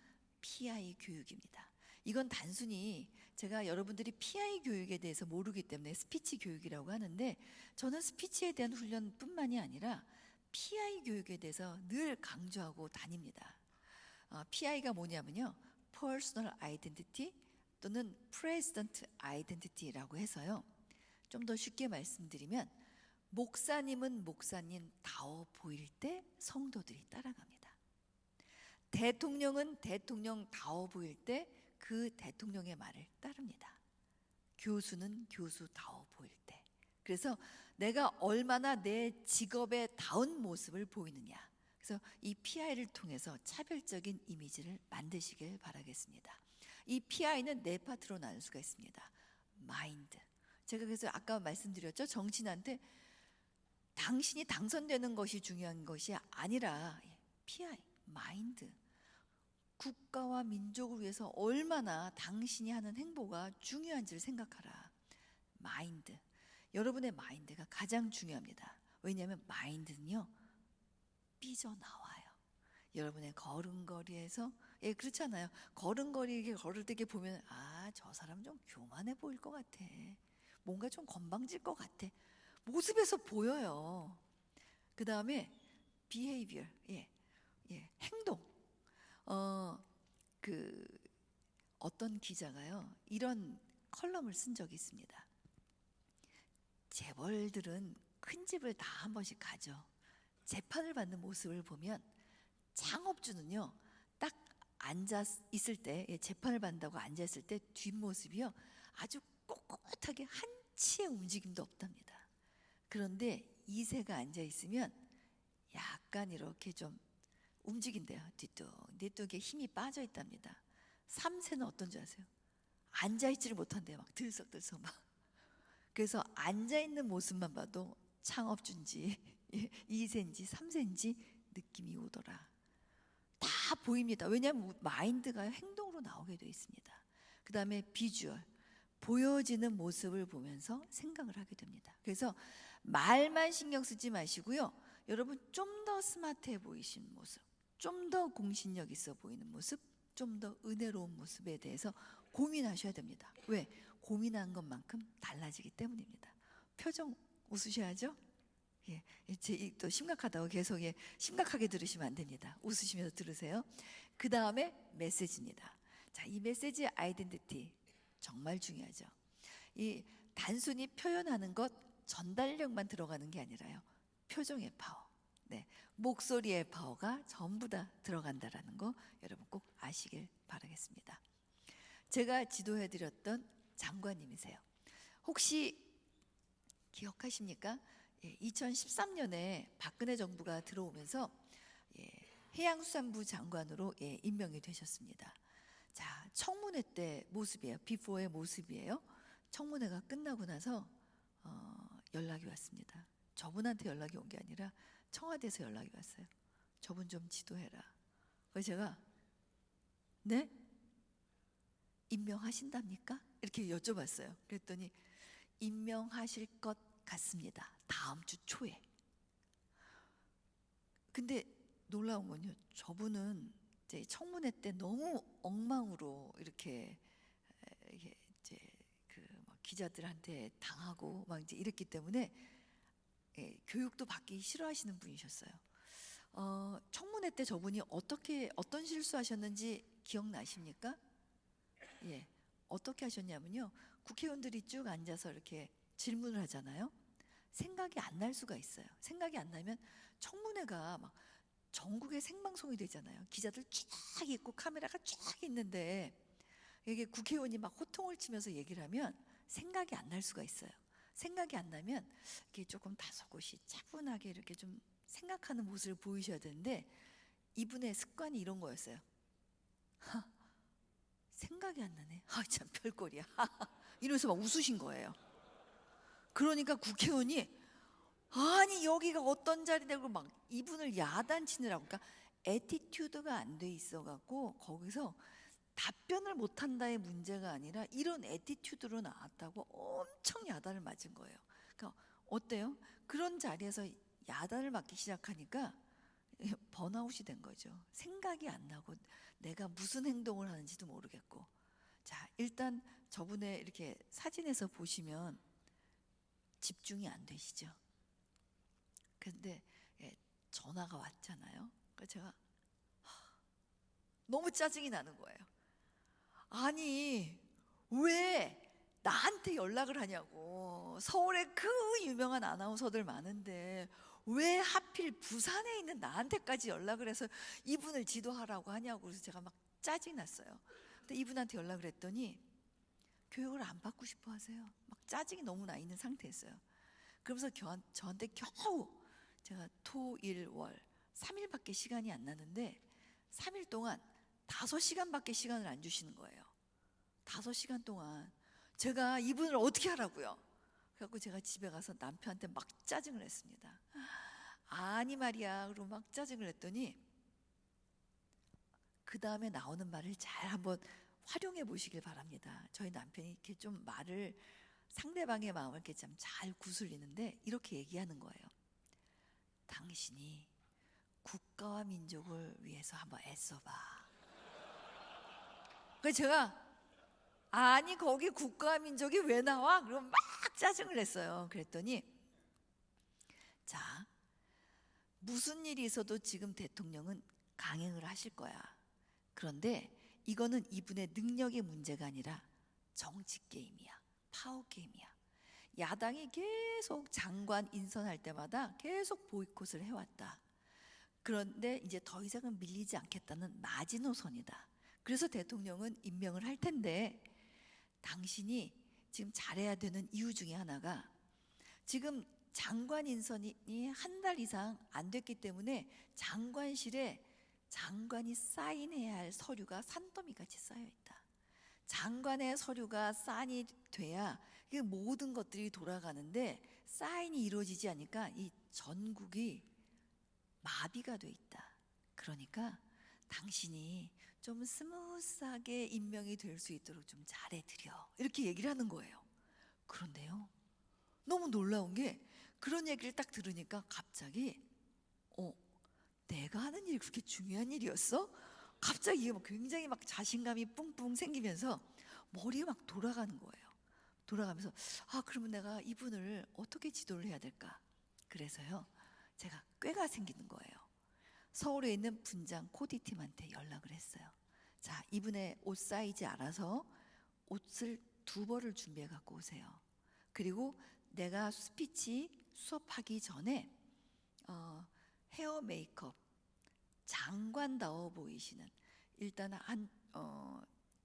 Speaker 1: PI 교육입니다. 이건 단순히 제가 여러분들이 PI 교육에 대해서 모르기 때문에 스피치 교육이라고 하는데, 저는 스피치에 대한 훈련뿐만이 아니라 PI 교육에 대해서 늘 강조하고 다닙니다. PI가 뭐냐면요, Personal Identity 또는 Present Identity라고 해서요, 좀 더 쉽게 말씀드리면 목사님은 목사님다워 보일 때 성도들이 따라갑니다. 대통령은 대통령다워 보일 때 그 대통령의 말을 따릅니다. 교수는 교수다워 보일 때. 그래서 내가 얼마나 내 직업에 다운 모습을 보이느냐, 그래서 이 PI를 통해서 차별적인 이미지를 만드시길 바라겠습니다. 이 PI는 네 파트로 나눌 수가 있습니다. 마인드. 제가 그래서 아까 말씀드렸죠. 정치인한테 당신이 당선되는 것이 중요한 것이 아니라 PI, 마인드. 국가와 민족을 위해서 얼마나 당신이 하는 행보가 중요한지를 생각하라. 마인드. 여러분의 마인드가 가장 중요합니다. 왜냐하면 마인드는요, 삐져나와요. 여러분의 걸음걸이에서, 그렇잖아요. 걸음걸이 걸을 때 보면 저 사람 좀 교만해 보일 것 같아. 뭔가 좀 건방질 것 같아. 모습에서 보여요. 그 다음에 behavior, 행동. 어떤 기자가요, 이런 컬럼을 쓴 적이 있습니다. 재벌들은 큰 집을 다 한 번씩 가죠. 재판을 받는 모습을 보면 창업주는요, 딱 앉아 있을 때, 재판을 받는다고 앉아 있을 때 뒷모습이요, 아주 꼿꼿하게 한치의 움직임도 없답니다. 그런데 2세가 앉아 있으면 약간 이렇게 좀 움직인대요. 뒤쪽에 힘이 빠져 있답니다. 3세는 어떤 줄 아세요? 앉아 있지를 못한대요. 막 들썩들썩 막. 그래서 앉아 있는 모습만 봐도 창업주인지 2세인지 3세인지 느낌이 오더라. 다 보입니다. 왜냐하면 마인드가 행동으로 나오게 되어 있습니다. 그 다음에 비주얼, 보여지는 모습을 보면서 생각을 하게 됩니다. 그래서 말만 신경 쓰지 마시고요, 여러분 좀 더 스마트해 보이신 모습, 좀 더 공신력 있어 보이는 모습, 좀 더 은혜로운 모습에 대해서 고민하셔야 됩니다. 왜? 고민한 것만큼 달라지기 때문입니다. 표정 웃으셔야죠. 또 심각하다고 계속 심각하게 들으시면 안 됩니다. 웃으시면서 들으세요. 그 다음에 메시지입니다. 자, 이 메시지 아이덴티티 정말 중요하죠. 이 단순히 표현하는 것, 전달력만 들어가는 게 아니라요, 표정의 파워, 목소리의 파워가 전부 다 들어간다라는 거 여러분 꼭 아시길 바라겠습니다. 제가 지도해드렸던 장관님이세요. 혹시 기억하십니까? 2013년에 박근혜 정부가 들어오면서 해양수산부 장관으로 임명이 되셨습니다. 자, 청문회 때 모습이에요. 비포의 모습이에요. 청문회가 끝나고 나서 연락이 왔습니다. 저분한테 연락이 온 게 아니라 청와대에서 연락이 왔어요. 저분 좀 지도해라. 그래서 제가 네? 임명하신답니까? 이렇게 여쭤봤어요. 그랬더니 임명하실 것 같습니다. 다음 주 초에. 근데 놀라운 건요. 저분은 이제 청문회 때 너무 엉망으로 이렇게 이제 뭐 기자들한테 당하고 막 이제 이랬기 때문에 교육도 받기 싫어하시는 분이셨어요. 청문회 때 저분이 어떤 실수하셨는지 기억나십니까? 예, 어떻게 하셨냐면요. 국회의원들이 쭉 앉아서 이렇게 질문을 하잖아요. 생각이 안 날 수가 있어요. 생각이 안 나면 청문회가 막 전국에 생방송이 되잖아요. 기자들 쫙 있고 카메라가 쫙 있는데 이게 국회의원이 막 호통을 치면서 얘기를 하면 생각이 안 날 수가 있어요. 생각이 안 나면 이렇게 조금 다소곳이 차분하게 이렇게 좀 생각하는 모습을 보이셔야 되는데 이분의 습관이 이런 거였어요. 생각이 안 나네. 참 별꼴이야. 이러면서 막 웃으신 거예요. 그러니까 국회의원이 아니 여기가 어떤 자리냐고 막 이분을 야단치느라고, 그러니까 애티튜드가 안 돼 있어 갖고 거기서 답변을 못 한다의 문제가 아니라 이런 애티튜드로 나왔다고 엄청 야단을 맞은 거예요. 그러니까 어때요? 그런 자리에서 야단을 맞기 시작하니까 번아웃이 된 거죠. 생각이 안 나고 내가 무슨 행동을 하는지도 모르겠고. 자, 일단 저분의 이렇게 사진에서 보시면 집중이 안 되시죠. 근데 전화가 왔잖아요. 그러니까 제가 너무 짜증이 나는 거예요. 아니 왜 나한테 연락을 하냐고. 서울에 그 유명한 아나운서들 많은데 왜 하필 부산에 있는 나한테까지 연락을 해서 이분을 지도하라고 하냐고. 그래서 제가 막 짜증이 났어요. 근데 이분한테 연락을 했더니 교육을 안 받고 싶어 하세요. 막 짜증이 너무 나 있는 상태였어요. 그러면서 저한테 겨우 제가 토, 일, 월 3일밖에 시간이 안 나는데 3일 동안 5시간밖에 시간을 안 주시는 거예요. 5시간 동안 제가 이분을 어떻게 하라고요? 그래갖고 제가 집에 가서 남편한테 막 짜증을 했습니다. 아니 말이야. 그러고 막 짜증을 했더니 그 다음에 나오는 말을 잘 한번 활용해 보시길 바랍니다. 저희 남편이 이렇게 좀 말을 상대방의 마음을 이렇게 좀 잘 구슬리는데 이렇게 얘기하는 거예요. 당신이 국가와 민족을 위해서 한번 애써봐. 그래서 제가 아니 거기 국가와 민족이 왜 나와? 그럼 막 짜증을 냈어요. 그랬더니 자, 무슨 일이 있어도 지금 대통령은 강행을 하실 거야. 그런데 이거는 이분의 능력의 문제가 아니라 정치 게임이야. 파워 게임이야. 야당이 계속 장관 인선할 때마다 계속 보이콧을 해왔다. 그런데 이제 더 이상은 밀리지 않겠다는 마지노선이다. 그래서 대통령은 임명을 할 텐데 당신이 지금 잘해야 되는 이유 중에 하나가 지금 장관 인선이 한 달 이상 안 됐기 때문에 장관실에 장관이 사인해야 할 서류가 산더미같이 쌓여 있다. 장관의 서류가 사인이 돼야 모든 것들이 돌아가는데 사인이 이루어지지 않으니까 이 전국이 마비가 돼 있다. 그러니까 당신이 좀 스무스하게 임명이 될 수 있도록 좀 잘해드려. 이렇게 얘기를 하는 거예요. 그런데요, 너무 놀라운 게 그런 얘기를 딱 들으니까 갑자기 내가 하는 일이 그렇게 중요한 일이었어? 갑자기 이게 굉장히 막 자신감이 뿡뿡 생기면서 머리가 막 돌아가는 거예요. 돌아가면서 그러면 내가 이분을 어떻게 지도를 해야 될까? 그래서요, 제가 꾀가 생기는 거예요. 서울에 있는 분장 코디팀한테 연락을 했어요. 자, 이분의 옷 사이즈 알아서 옷을 2벌을 준비해 갖고 오세요. 그리고 내가 스피치 수업하기 전에 헤어 메이크업 장관다워 보이시는 일단 한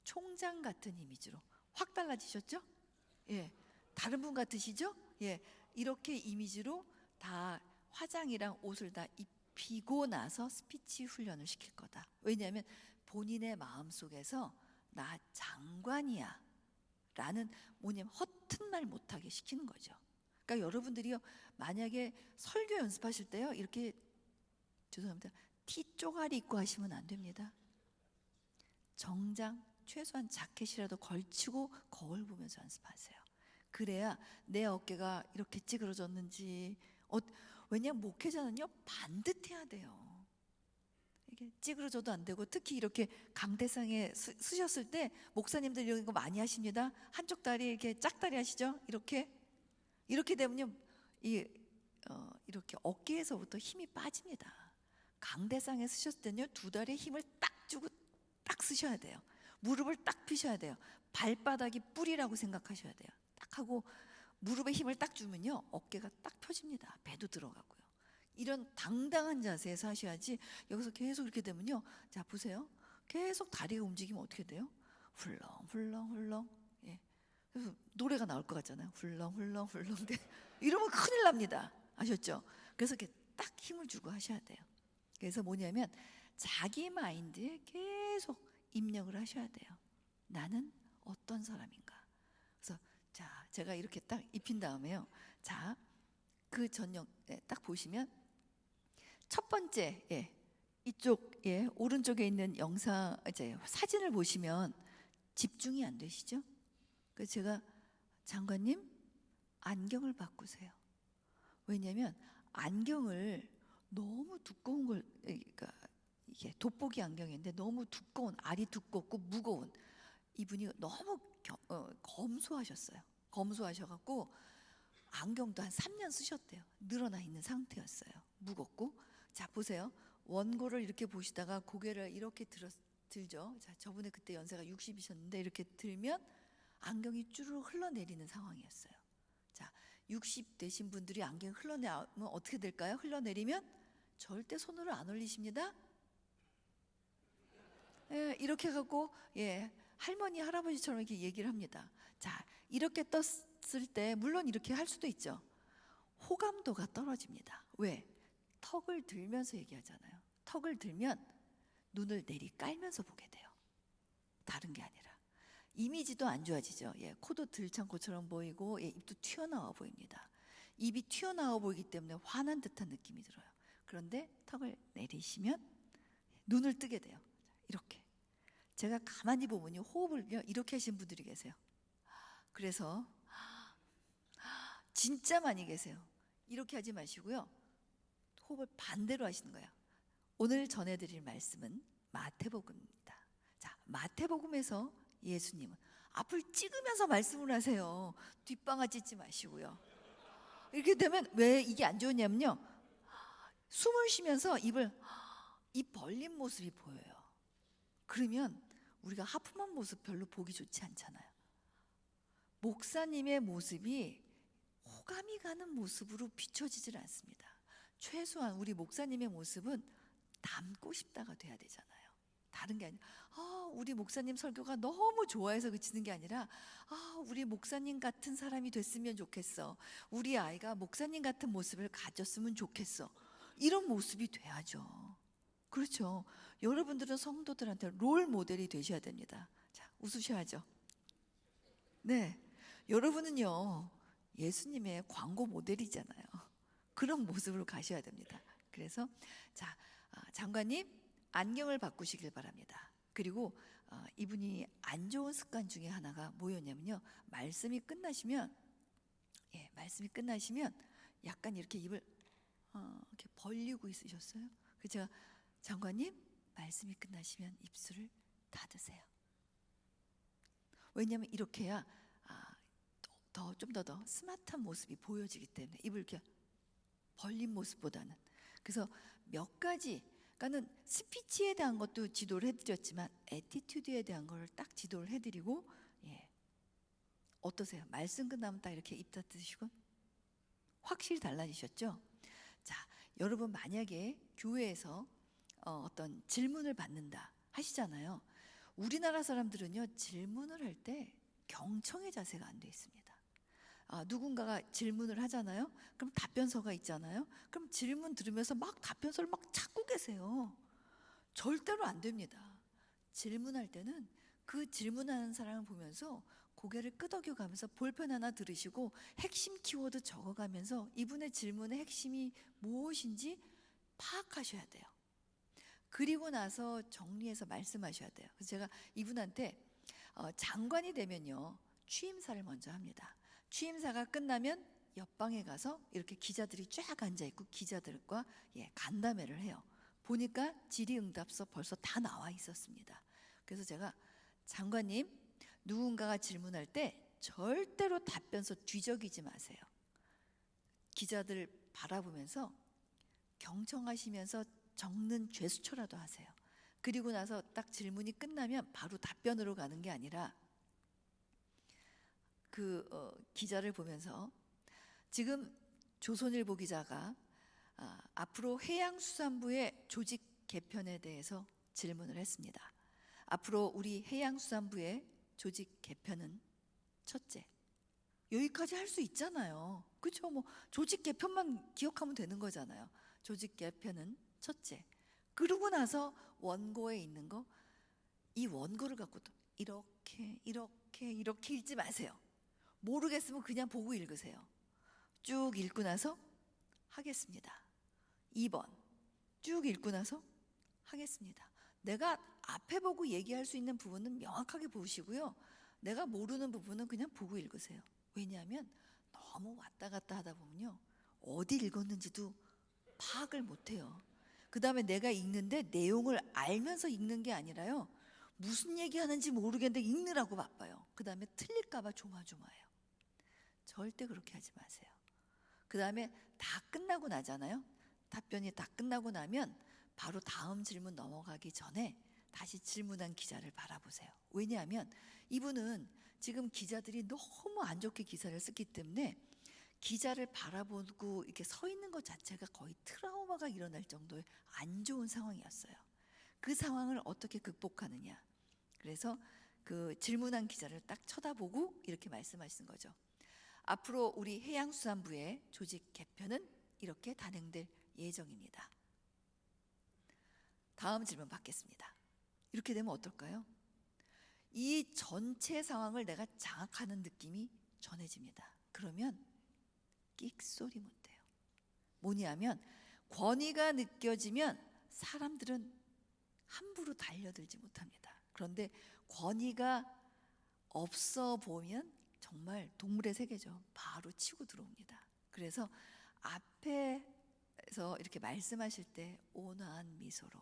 Speaker 1: 총장 같은 이미지로 확 달라지셨죠? 예, 다른 분 같으시죠? 예, 이렇게 이미지로 다 화장이랑 옷을 다 입히고 나서 스피치 훈련을 시킬 거다. 왜냐하면 본인의 마음속에서 나 장관이야 라는 뭐냐면 허튼 말 못하게 시키는 거죠. 그러니까 여러분들이요, 만약에 설교 연습하실 때요, 이렇게, 죄송합니다, 티 쪼가리 입고 하시면 안 됩니다. 정장, 최소한 자켓이라도 걸치고 거울 보면서 연습하세요. 그래야 내 어깨가 이렇게 찌그러졌는지, 왜냐면 목회자는요, 반듯해야 돼요. 이게 찌그러져도 안 되고, 특히 이렇게 강대상에 쓰셨을 때 목사님들 이런 거 많이 하십니다. 한쪽 다리 이렇게 짝다리 하시죠? 이렇게 되면요, 이렇게 어깨에서부터 힘이 빠집니다. 강대상에 쓰셨을 때는요, 두 다리에 힘을 딱 주고 딱 쓰셔야 돼요. 무릎을 딱 펴셔야 돼요. 발바닥이 뿔이라고 생각하셔야 돼요. 딱 하고 무릎에 힘을 딱 주면요, 어깨가 딱 펴집니다. 배도 들어가고요. 이런 당당한 자세에서 하셔야지, 여기서 계속 이렇게 되면요, 자 보세요, 계속 다리가 움직이면 어떻게 돼요? 훌렁 훌렁 훌렁. 예. 그래서 노래가 나올 것 같잖아요. 훌렁 훌렁 훌렁. 이러면 큰일 납니다. 아셨죠? 그래서 이렇게 딱 힘을 주고 하셔야 돼요. 그래서 뭐냐면 자기 마인드에 계속 입력을 하셔야 돼요. 나는 어떤 사람인가. 그래서 자, 제가 이렇게 딱 입힌 다음에요, 자, 그 전역 딱 보시면 첫 번째, 이쪽, 오른쪽에 있는 영상, 이제 사진을 보시면 집중이 안 되시죠? 그래서 제가, 장관님 안경을 바꾸세요. 왜냐면 안경을 너무 두꺼운 걸, 그러니까 이게 돋보기 안경인데 너무 두꺼운, 알이 두껍고 무거운, 이분이 너무 검소하셨어요. 검소하셔갖고 안경도 한 3년 쓰셨대요. 늘어나 있는 상태였어요. 무겁고. 자 보세요, 원고를 이렇게 보시다가 고개를 이렇게 들죠. 자, 저분의 그때 연세가 60이셨는데 이렇게 들면 안경이 쭈르륵 흘러내리는 상황이었어요. 자, 60 되신 분들이 안경이 흘러내면 어떻게 될까요? 흘러내리면 절대 손으로 안 올리십니다. 이렇게 해갖고, 할머니 할아버지처럼 이렇게 얘기를 합니다. 자, 이렇게 떴을 때 물론 이렇게 할 수도 있죠. 호감도가 떨어집니다. 왜? 턱을 들면서 얘기하잖아요. 턱을 들면 눈을 내리 깔면서 보게 돼요. 다른 게 아니라 이미지도 안 좋아지죠. 코도 들창고처럼 보이고, 입도 튀어나와 보입니다. 입이 튀어나와 보이기 때문에 화난 듯한 느낌이 들어요. 그런데 턱을 내리시면 눈을 뜨게 돼요. 이렇게. 제가 가만히 보면요, 호흡을 이렇게 하시는 분들이 계세요. 그래서 진짜 많이 계세요. 이렇게 하지 마시고요, 호흡을 반대로 하시는 거예요. 오늘 전해드릴 말씀은 마태복음입니다. 자, 마태복음에서 예수님은 앞을 찍으면서 말씀을 하세요. 뒷방아 찢지 마시고요. 이렇게 되면 왜 이게 안 좋냐면요, 숨을 쉬면서 입 벌린 모습이 보여요. 그러면 우리가 하품한 모습 별로 보기 좋지 않잖아요. 목사님의 모습이 호감이 가는 모습으로 비춰지질 않습니다. 최소한 우리 목사님의 모습은 닮고 싶다가 돼야 되잖아요. 다른 게 아니라 우리 목사님 설교가 너무 좋아해서 그치는 게 아니라, 우리 목사님 같은 사람이 됐으면 좋겠어, 우리 아이가 목사님 같은 모습을 가졌으면 좋겠어, 이런 모습이 돼야죠. 그렇죠? 여러분들은 성도들한테 롤 모델이 되셔야 됩니다. 자, 웃으셔야죠. 네, 여러분은요, 예수님의 광고 모델이잖아요. 그런 모습으로 가셔야 됩니다. 그래서 자, 장관님 안경을 바꾸시길 바랍니다. 그리고 이분이 안 좋은 습관 중에 하나가 뭐였냐면요, 말씀이 끝나시면 약간 이렇게 입을 이렇게 벌리고 있으셨어요. 그래서 제가, 장관님 말씀이 끝나시면 입술을 닫으세요. 왜냐하면 이렇게 해야 좀 더 스마트한 모습이 보여지기 때문에, 입을 이렇게 벌린 모습보다는. 그래서 몇 가지, 그러니까는 스피치에 대한 것도 지도를 해드렸지만 애티튜드에 대한 걸 딱 지도를 해드리고, 어떠세요? 말씀 끝나면 딱 이렇게 입 닫으시고 확실히 달라지셨죠? 자, 여러분 만약에 교회에서 어떤 질문을 받는다 하시잖아요. 우리나라 사람들은요, 질문을 할 때 경청의 자세가 안 돼 있습니다. 누군가가 질문을 하잖아요. 그럼 답변서가 있잖아요. 그럼 질문 들으면서 막 답변서를 막 찾고 계세요. 절대로 안 됩니다. 질문할 때는 그 질문하는 사람을 보면서 고개를 끄덕여가면서 볼펜 하나 들으시고 핵심 키워드 적어가면서 이분의 질문의 핵심이 무엇인지 파악하셔야 돼요. 그리고 나서 정리해서 말씀하셔야 돼요. 그래서 제가 이분한테 장관이 되면요, 취임사를 먼저 합니다. 취임사가 끝나면 옆방에 가서 이렇게 기자들이 쫙 앉아있고 기자들과 간담회를 해요. 보니까 질의응답서 벌써 다 나와 있었습니다. 그래서 제가, 장관님, 누군가가 질문할 때 절대로 답변서 뒤적이지 마세요. 기자들 바라보면서 경청하시면서 적는 죄수초라도 하세요. 그리고 나서 딱 질문이 끝나면 바로 답변으로 가는 게 아니라 기자를 보면서, 지금 조선일보 기자가 앞으로 해양수산부의 조직 개편에 대해서 질문을 했습니다. 앞으로 우리 해양수산부의 조직 개편은 첫째, 여기까지 할 수 있잖아요. 그렇죠? 뭐 조직 개편만 기억하면 되는 거잖아요. 조직 개편은 첫째. 그러고 나서 원고에 있는 거, 이 원고를 갖고도 이렇게 읽지 마세요. 모르겠으면 그냥 보고 읽으세요. 쭉 읽고 나서 하겠습니다. 2번 쭉 읽고 나서 하겠습니다. 내가 앞에 보고 얘기할 수 있는 부분은 명확하게 보시고요, 내가 모르는 부분은 그냥 보고 읽으세요. 왜냐하면 너무 왔다 갔다 하다 보면요, 어디 읽었는지도 파악을 못해요. 그 다음에 내가 읽는데 내용을 알면서 읽는 게 아니라요, 무슨 얘기하는지 모르겠는데 읽느라고 바빠요. 그 다음에 틀릴까봐 조마조마해요. 절대 그렇게 하지 마세요. 그 다음에 다 끝나고 나잖아요. 답변이 다 끝나고 나면 바로 다음 질문 넘어가기 전에 다시 질문한 기자를 바라보세요. 왜냐하면 이분은 지금 기자들이 너무 안 좋게 기사를 쓰기 때문에 기자를 바라보고 이렇게 서 있는 것 자체가 거의 트라우마가 일어날 정도의 안 좋은 상황이었어요. 그 상황을 어떻게 극복하느냐. 그래서 그 질문한 기자를 딱 쳐다보고 이렇게 말씀하시는 거죠. 앞으로 우리 해양수산부의 조직 개편은 이렇게 단행될 예정입니다. 다음 질문 받겠습니다. 이렇게 되면 어떨까요? 이 전체 상황을 내가 장악하는 느낌이 전해집니다. 그러면 끽소리 못해요. 뭐냐면 권위가 느껴지면 사람들은 함부로 달려들지 못합니다. 그런데 권위가 없어 보면 정말 동물의 세계죠. 바로 치고 들어옵니다. 그래서 앞에서 이렇게 말씀하실 때 온화한 미소로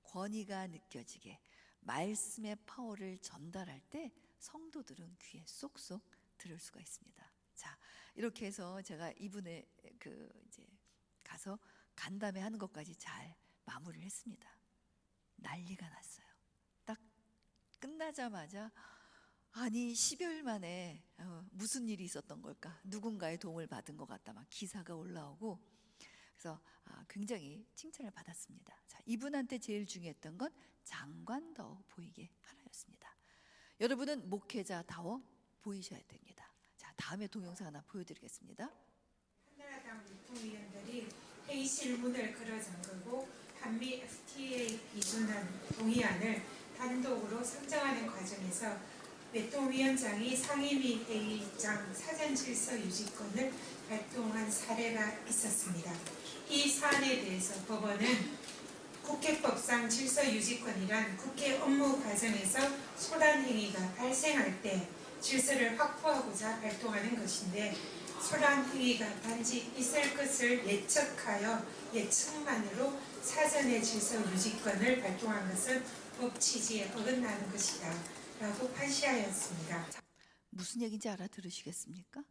Speaker 1: 권위가 느껴지게 말씀의 파워를 전달할 때 성도들은 귀에 쏙쏙 들을 수가 있습니다. 자, 이렇게 해서 제가 이분의 이제 가서 간담회 하는 것까지 잘 마무리를 했습니다. 난리가 났어요. 딱 끝나자마자, 아니 10여일 만에 무슨 일이 있었던 걸까? 누군가의 도움을 받은 것 같다 막 기사가 올라오고, 그래서 굉장히 칭찬을 받았습니다. 자, 이분한테 제일 중요했던 건 장관다워 보이게 하나였습니다. 여러분은 목회자다워 보이셔야 됩니다. 자, 다음에 동영상 하나 보여드리겠습니다.
Speaker 3: 한나라당 유통위원들이 회의 실문을 걸어 잠그고 한미 FTA 비준안 동의안을 단독으로 상정하는 과정에서 외통위원장이 상임위 회의장 사전질서 유지권을 발동한 사례가 있었습니다. 이 사안에 대해서 법원은 국회법상 질서 유지권이란 국회 업무 과정에서 소란 행위가 발생할 때 질서를 확보하고자 발동하는 것인데, 소란 행위가 단지 있을 것을 예측하여 예측만으로 사전의 질서 유지권을 발동한 것은 법 취지에 어긋나는 것이다 라고 판시하였습니다.
Speaker 1: 무슨 얘기인지 알아들으시겠습니까?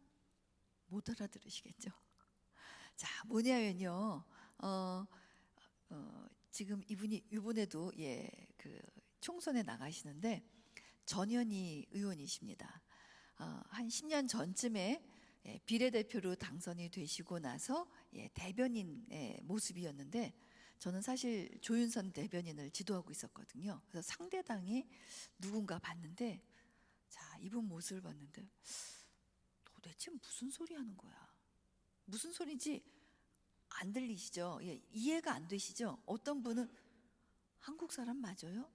Speaker 1: 못 알아들으시겠죠? 자, 뭐냐면요, 지금 이분이 이번에도 총선에 나가시는데 전현희 의원이십니다. 한 10년 전쯤에 비례대표로 당선이 되시고 나서 대변인의 모습이었는데, 저는 사실 조윤선 대변인을 지도하고 있었거든요. 그래서 상대당이 누군가 봤는데, 자, 이분 모습을 봤는데 도대체 무슨 소리 하는 거야? 무슨 소리인지 안 들리시죠? 이해가 안 되시죠? 어떤 분은 한국 사람 맞아요?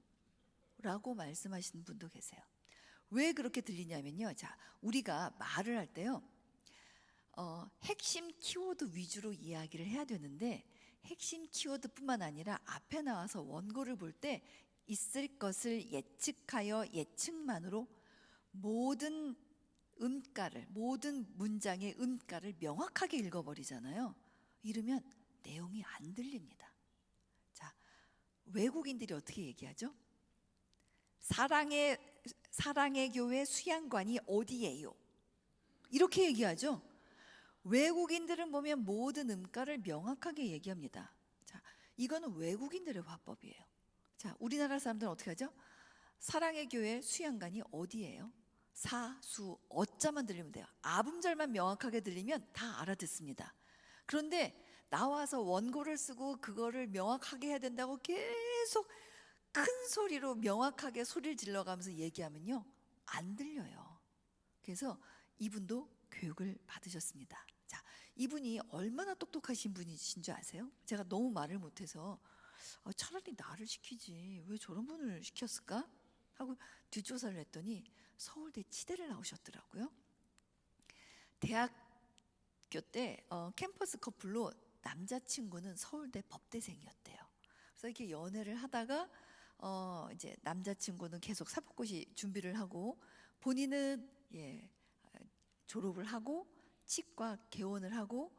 Speaker 1: 라고 말씀하시는 분도 계세요. 왜 그렇게 들리냐면요. 자, 우리가 말을 할 때요. 핵심 키워드 위주로 이야기를 해야 되는데 핵심 키워드뿐만 아니라 앞에 나와서 원고를 볼 때 있을 것을 예측하여 예측만으로 모든 음가를, 모든 문장의 음가를 명확하게 읽어버리잖아요. 이러면 내용이 안 들립니다. 자, 외국인들이 어떻게 얘기하죠? 사랑의 교회 수양관이 어디예요? 이렇게 얘기하죠. 외국인들은 보면 모든 음가를 명확하게 얘기합니다. 자, 이거는 외국인들의 화법이에요. 자, 우리나라 사람들은 어떻게 하죠? 사랑의 교회 수양관이 어디예요? 사, 수, 어자만 들리면 돼요. 아음절만 명확하게 들리면 다 알아듣습니다. 그런데 나와서 원고를 쓰고 그거를 명확하게 해야 된다고 계속 큰 소리로 명확하게 소리를 질러가면서 얘기하면요, 안 들려요. 그래서 이분도 교육을 받으셨습니다. 자, 이분이 얼마나 똑똑하신 분이신 줄 아세요? 제가 너무 말을 못해서 차라리 나를 시키지 왜 저런 분을 시켰을까? 하고 뒷조사를 했더니 서울대 치대를 나오셨더라고요. 대학교 때 캠퍼스 커플로 남자친구는 서울대 법대생이었대요. 그래서 이렇게 연애를 하다가 이제 남자친구는 계속 사법고시 준비를 하고 본인은 졸업을 하고 치과 개원을 하고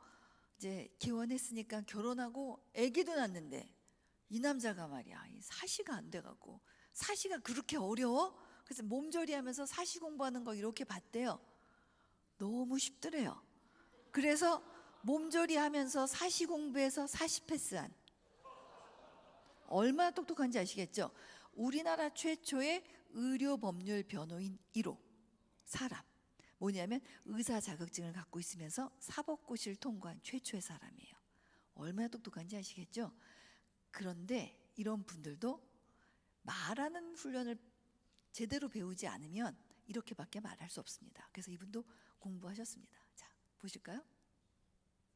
Speaker 1: 이제 개원했으니까 결혼하고 아기도 낳는데 이 남자가 말이야 사시가 안 돼갖고 사시가 그렇게 어려워? 그래서 몸조리 하면서 사시 공부하는 거 이렇게 봤대요. 너무 쉽더래요. 그래서 몸조리 하면서 사시 공부해서 사시 패스한, 얼마나 똑똑한지 아시겠죠? 우리나라 최초의 의료법률 변호인 1호 사람, 뭐냐면 의사 자격증을 갖고 있으면서 사법고시를 통과한 최초의 사람이에요. 얼마나 똑똑한지 아시겠죠? 그런데 이런 분들도 말하는 훈련을 제대로 배우지 않으면 이렇게밖에 말할 수 없습니다. 그래서 이분도 공부하셨습니다. 자, 보실까요?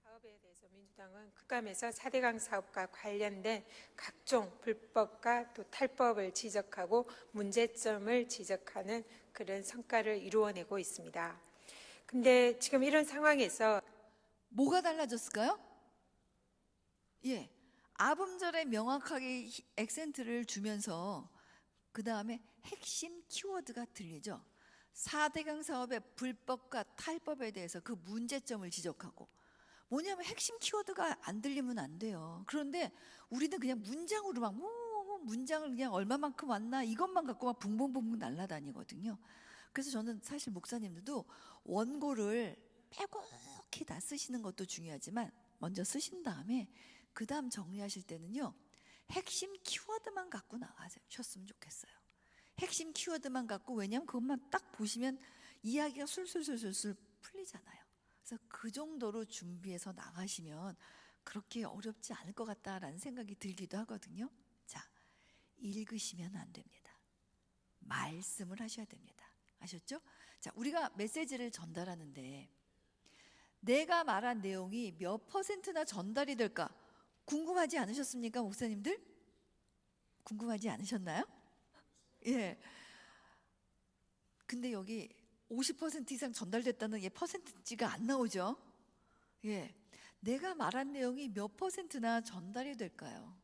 Speaker 3: 사업에 대해서 민주당은 국감에서 4대강 사업과 관련된 각종 불법과 또 탈법을 지적하고 문제점을 지적하는 그런 성과를 이루어내고 있습니다. 근데 지금 이런 상황에서
Speaker 1: 뭐가 달라졌을까요? 아음절에 명확하게 액센트를 주면서 그 다음에 핵심 키워드가 들리죠. 4대강 사업의 불법과 탈법에 대해서 그 문제점을 지적하고, 뭐냐면 핵심 키워드가 안 들리면 안 돼요. 그런데 우리는 그냥 문장으로 막 문장을 그냥 얼마만큼 왔나 이것만 갖고 막 붕붕붕붕 날아다니거든요. 그래서 저는 사실 목사님들도 원고를 빼곡히 다 쓰시는 것도 중요하지만 먼저 쓰신 다음에 그 다음 정리하실 때는요, 핵심 키워드만 갖고 나가셨으면 좋겠어요. 핵심 키워드만 갖고, 왜냐하면 그것만 딱 보시면 이야기가 술술술술 풀리잖아요. 그래서 그 정도로 준비해서 나가시면 그렇게 어렵지 않을 것 같다라는 생각이 들기도 하거든요. 자, 읽으시면 안 됩니다. 말씀을 하셔야 됩니다. 아셨죠? 자, 우리가 메시지를 전달하는데 내가 말한 내용이 몇 퍼센트나 전달이 될까 궁금하지 않으셨습니까, 목사님들? 궁금하지 않으셨나요? 예. 근데 여기 50% 이상 전달됐다는 퍼센트지가 안 나오죠. 내가 말한 내용이 몇 퍼센트나 전달이 될까요?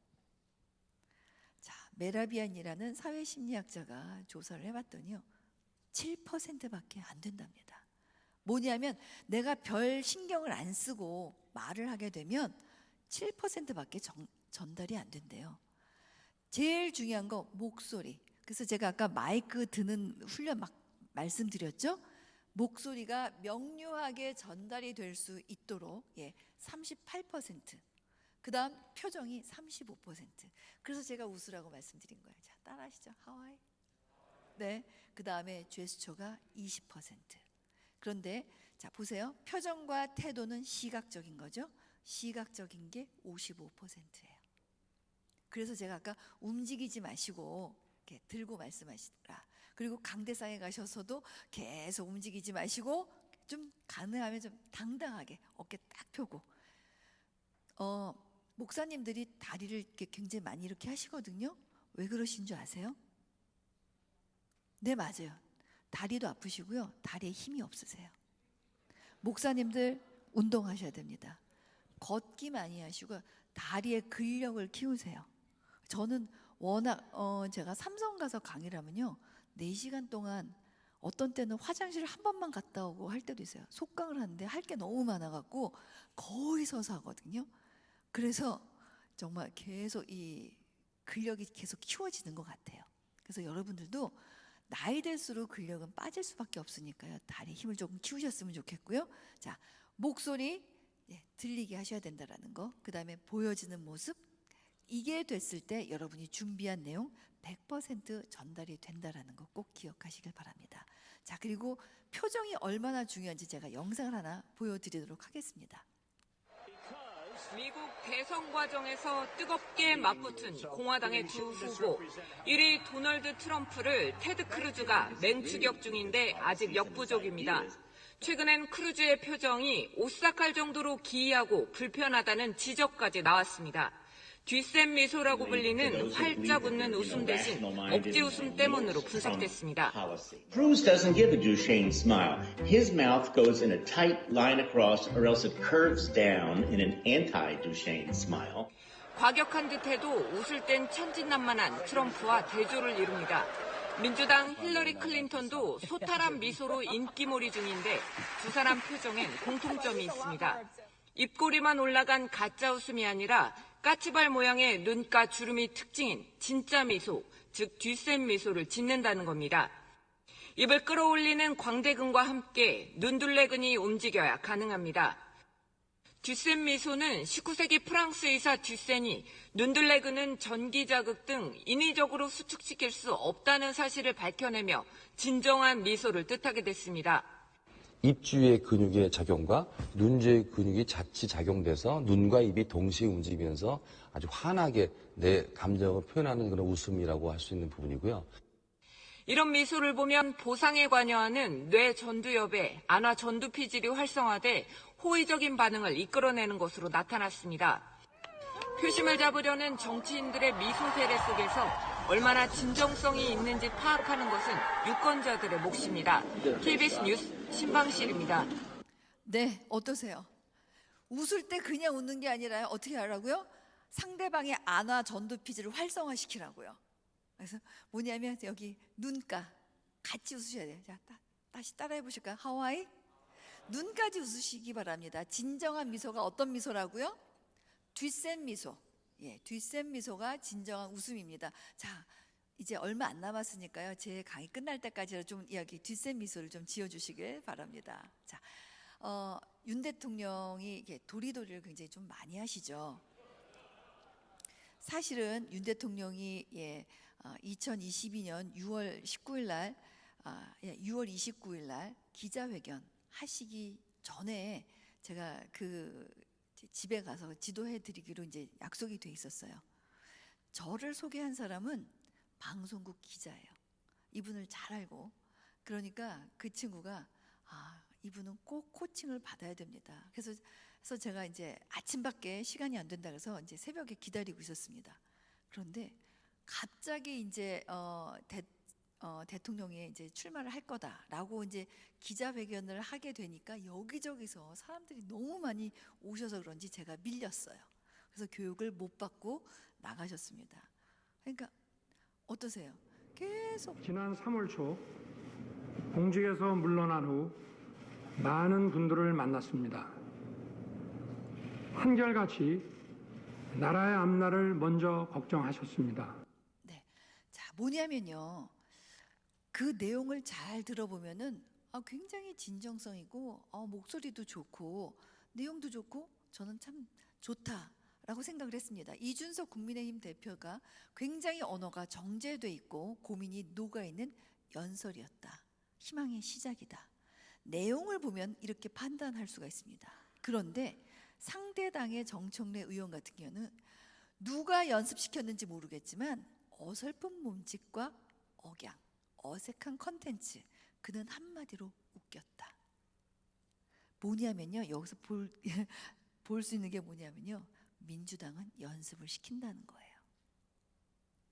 Speaker 1: 자, 메라비안이라는 사회심리학자가 조사를 해봤더니요, 7%밖에 안 된답니다. 뭐냐면 내가 별 신경을 안 쓰고 말을 하게 되면 7%밖에 전달이 안 된대요. 제일 중요한 거 목소리. 그래서 제가 아까 마이크 드는 훈련 막 말씀드렸죠? 목소리가 명료하게 전달이 될 수 있도록 38%. 그 다음 표정이 35%. 그래서 제가 웃으라고 말씀드린 거예요. 자, 따라하시죠. 하와이. 네. 그 다음에 제스처가 20%. 그런데 자, 보세요. 표정과 태도는 시각적인 거죠. 시각적인 게 55%예요. 그래서 제가 아까 움직이지 마시고 이렇게 들고 말씀하시더라. 그리고 강대상에 가셔서도 계속 움직이지 마시고 좀 가능하면 좀 당당하게 어깨 딱 펴고. 목사님들이 다리를 이렇게 굉장히 많이 이렇게 하시거든요. 왜 그러신 줄 아세요? 네, 맞아요. 다리도 아프시고요. 다리에 힘이 없으세요. 목사님들 운동하셔야 됩니다. 걷기 많이 하시고 다리에 근력을 키우세요. 저는 워낙 제가 삼성 가서 강의를 하면요 4시간 동안 어떤 때는 화장실 한 번만 갔다 오고 할 때도 있어요. 속강을 하는데 할 게 너무 많아갖고 거의 서서 하거든요. 그래서 정말 계속 이 근력이 계속 키워지는 것 같아요. 그래서 여러분들도 나이 들수록 근력은 빠질 수밖에 없으니까요. 다리 힘을 조금 키우셨으면 좋겠고요. 자, 목소리 들리게 하셔야 된다라는 거. 그 다음에 보여지는 모습. 이게 됐을 때 여러분이 준비한 내용 100% 전달이 된다라는 거 꼭 기억하시길 바랍니다. 자, 그리고 표정이 얼마나 중요한지 제가 영상을 하나 보여드리도록 하겠습니다.
Speaker 4: 미국 대선 과정에서 뜨겁게 맞붙은 공화당의 두 후보 1위 도널드 트럼프를 테드 크루즈가 맹추격 중인데 아직 역부족입니다. 최근엔 크루즈의 표정이 오싹할 정도로 기이하고 불편하다는 지적까지 나왔습니다. 뒷셈 미소라고 불리는 활짝 웃는 웃음 대신 억지 웃음 때문으로 분석됐습니다.
Speaker 5: Cruz doesn't give a Duchenne smile. His mouth goes in a tight line across or else it curves down in an anti-Duchenne smile.
Speaker 4: 과격한 듯해도 웃을 땐 천진난만한 트럼프와 대조를 이룹니다. 민주당 힐러리 클린턴도 소탈한 미소로 인기몰이 중인데 두 사람 표정엔 공통점이 있습니다. 입꼬리만 올라간 가짜 웃음이 아니라 까치발 모양의 눈가 주름이 특징인 진짜 미소, 즉 뒷셈 미소를 짓는다는 겁니다. 입을 끌어올리는 광대근과 함께 눈둘레근이 움직여야 가능합니다. 뒷셈 미소는 19세기 프랑스 의사 듀센이 눈둘레근은 전기자극 등 인위적으로 수축시킬 수 없다는 사실을 밝혀내며 진정한 미소를 뜻하게 됐습니다.
Speaker 6: 입 주위의 근육의 작용과 눈 주위의 근육이 같이 작용돼서 눈과 입이 동시에 움직이면서 아주 환하게 내 감정을 표현하는 그런 웃음이라고 할 수 있는 부분이고요.
Speaker 4: 이런 미소를 보면 보상에 관여하는 뇌 전두엽에 안화 전두피질이 활성화돼 호의적인 반응을 이끌어내는 것으로 나타났습니다. 표심을 잡으려는 정치인들의 미소 세례 속에서 얼마나 진정성이 있는지 파악하는 것은 유권자들의 몫입니다. KBS 뉴스 신방실입니다.
Speaker 1: 네, 어떠세요? 웃을 때 그냥 웃는 게 아니라 어떻게 하라고요? 상대방의 안화 전두피질을 활성화시키라고요. 그래서 뭐냐면 여기 눈가 같이 웃으셔야 돼요. 자, 다시 따라해 보실까요? 하와이 눈까지 웃으시기 바랍니다. 진정한 미소가 어떤 미소라고요? 뒷셈 미소. 예, 뒷셈 미소가 진정한 웃음입니다. 자, 이제 얼마 안 남았으니까요. 제 강의 끝날 때까지 좀 이야기 뒷셈 미소를 좀 지어주시길 바랍니다. 자, 윤 대통령이 도리도리를 굉장히 좀 많이 하시죠. 사실은 윤 대통령이 2022년 6월 19일 날, 6월 29일 날 기자회견 하시기 전에 제가 그 집에 가서 지도해 드리기로 이제 약속이 돼 있었어요. 저를 소개한 사람은 방송국 기자예요. 이분을 잘 알고, 그러니까 그 친구가 이분은 꼭 코칭을 받아야 됩니다. 그래서 제가 이제 아침밖에 시간이 안 된다 그래서 이제 새벽에 기다리고 있었습니다. 그런데 갑자기 이제 대통령이 이제 출마를 할 거다라고 이제 기자회견을 하게 되니까 여기저기서 사람들이 너무 많이 오셔서 그런지 제가 밀렸어요. 그래서 교육을 못 받고 나가셨습니다. 그러니까 어떠세요? 계속
Speaker 7: 지난 3월 초 공직에서 물러난 후 많은 분들을 만났습니다. 한결같이 나라의 앞날을 먼저 걱정하셨습니다.
Speaker 1: 네, 자 뭐냐면요, 그 내용을 잘 들어보면은 굉장히 진정성이고 목소리도 좋고 내용도 좋고 저는 참 좋다라고 생각을 했습니다. 이준석 국민의힘 대표가 굉장히 언어가 정제돼 있고 고민이 녹아있는 연설이었다. 희망의 시작이다. 내용을 보면 이렇게 판단할 수가 있습니다. 그런데 상대당의 정청래 의원 같은 경우는 누가 연습시켰는지 모르겠지만 어설픈 몸짓과 억양, 어색한 컨텐츠, 그는 한마디로 웃겼다. 뭐냐면요, 여기서 볼 수 있는 게 뭐냐면요, 민주당은 연습을 시킨다는 거예요.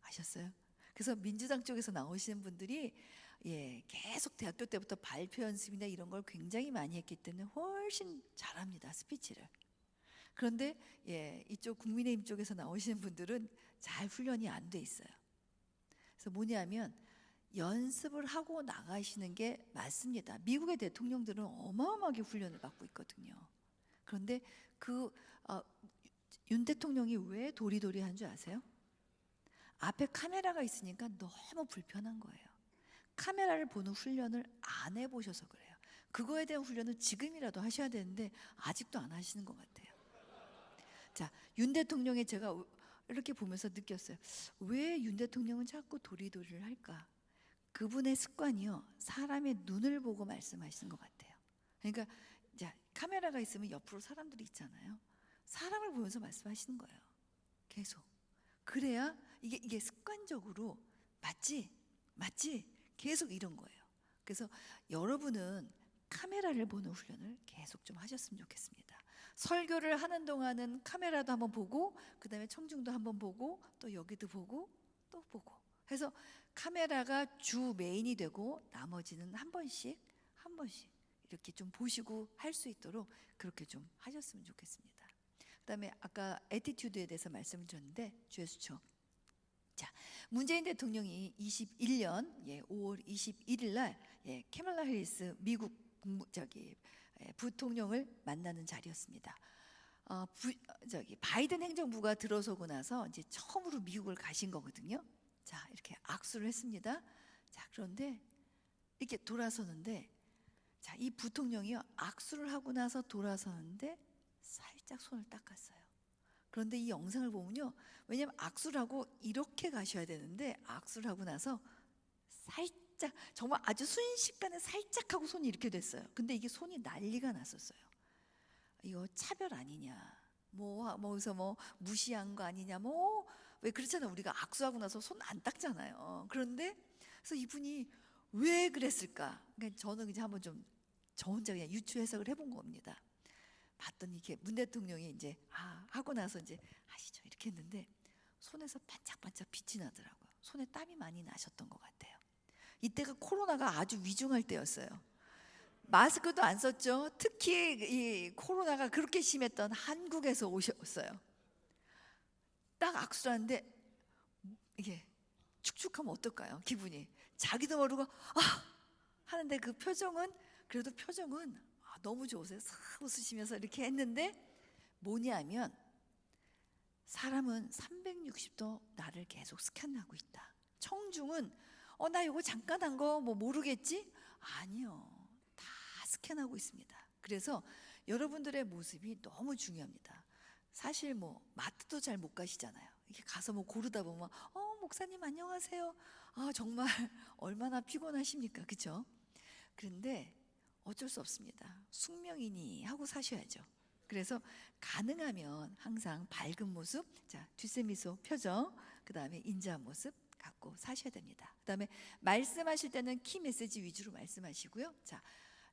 Speaker 1: 아셨어요? 그래서 민주당 쪽에서 나오시는 분들이 계속 대학교 때부터 발표 연습이나 이런 걸 굉장히 많이 했기 때문에 훨씬 잘합니다, 스피치를. 그런데 이쪽 국민의힘 쪽에서 나오시는 분들은 잘 훈련이 안 돼 있어요. 그래서 뭐냐면 연습을 하고 나가시는 게 맞습니다. 미국의 대통령들은 어마어마하게 훈련을 받고 있거든요. 그런데 윤 대통령이 왜 도리도리한 줄 아세요? 앞에 카메라가 있으니까 너무 불편한 거예요. 카메라를 보는 훈련을 안 해보셔서 그래요. 그거에 대한 훈련을 지금이라도 하셔야 되는데 아직도 안 하시는 것 같아요. 자, 윤 대통령의 제가 이렇게 보면서 느꼈어요. 왜 윤 대통령은 자꾸 도리도리를 할까? 그분의 습관이요, 사람의 눈을 보고 말씀하시는 것 같아요. 그러니까 자, 카메라가 있으면 옆으로 사람들이 있잖아요. 사람을 보면서 말씀하시는 거예요. 계속. 그래야 이게 습관적으로 맞지? 계속 이런 거예요. 그래서 여러분은 카메라를 보는 훈련을 계속 좀 하셨으면 좋겠습니다. 설교를 하는 동안은 카메라도 한번 보고, 그 다음에 청중도 한번 보고, 또 여기도 보고, 또 보고 해서 카메라가 주 메인이 되고 나머지는 한 번씩 이렇게 좀 보시고 할 수 있도록 그렇게 좀 하셨으면 좋겠습니다. 그 다음에 아까 애티튜드에 대해서 말씀을 드렸는데 주예수초. 자, 문재인 대통령이 21년 5월 21일 날 캐멀라 해리스 미국 부통령을 만나는 자리였습니다. 바이든 행정부가 들어서고 나서 이제 처음으로 미국을 가신 거거든요. 자, 이렇게 악수를 했습니다. 자, 그런데 이렇게 돌아서는데, 자, 이 부통령이요, 악수를 하고 나서 돌아서는데 살짝 손을 닦았어요. 그런데 이 영상을 보면요, 왜냐면 악수를 하고 이렇게 가셔야 되는데 악수를 하고 나서 살짝, 정말 아주 순식간에 살짝 하고 손이 이렇게 됐어요. 근데 이게 손이 난리가 났었어요. 이거 차별 아니냐, 그래서 무시한 거 아니냐, 왜 그렇잖아요. 우리가 악수하고 나서 손 안 닦잖아요. 그런데 그래서 이분이 왜 그랬을까? 그러니까 저는 이제 한번 좀 저 혼자 그냥 유추 해석을 해본 겁니다. 봤더니 이렇게 문 대통령이 이제 하고 나서 이제 하시죠 이렇게 했는데 손에서 반짝반짝 빛이 나더라고요. 손에 땀이 많이 나셨던 것 같아요. 이때가 코로나가 아주 위중할 때였어요. 마스크도 안 썼죠. 특히 이 코로나가 그렇게 심했던 한국에서 오셨어요. 딱 악수를 하는데 이게 축축하면 어떨까요? 기분이. 자기도 모르고 하는데 그 표정은 그래도 너무 좋으세요. 싹 웃으시면서 이렇게 했는데 뭐냐면 사람은 360도 나를 계속 스캔하고 있다. 청중은 나 이거 잠깐 한 거 모르겠지? 아니요. 다 스캔하고 있습니다. 그래서 여러분들의 모습이 너무 중요합니다. 사실 마트도 잘 못 가시잖아요. 이렇게 가서 고르다 보면 목사님 안녕하세요. 정말 얼마나 피곤하십니까? 그렇죠? 그런데 어쩔 수 없습니다. 숙명이니 하고 사셔야죠. 그래서 가능하면 항상 밝은 모습, 자, 뒷세미소 표정, 그 다음에 인자한 모습 갖고 사셔야 됩니다. 그 다음에 말씀하실 때는 키 메시지 위주로 말씀하시고요. 자,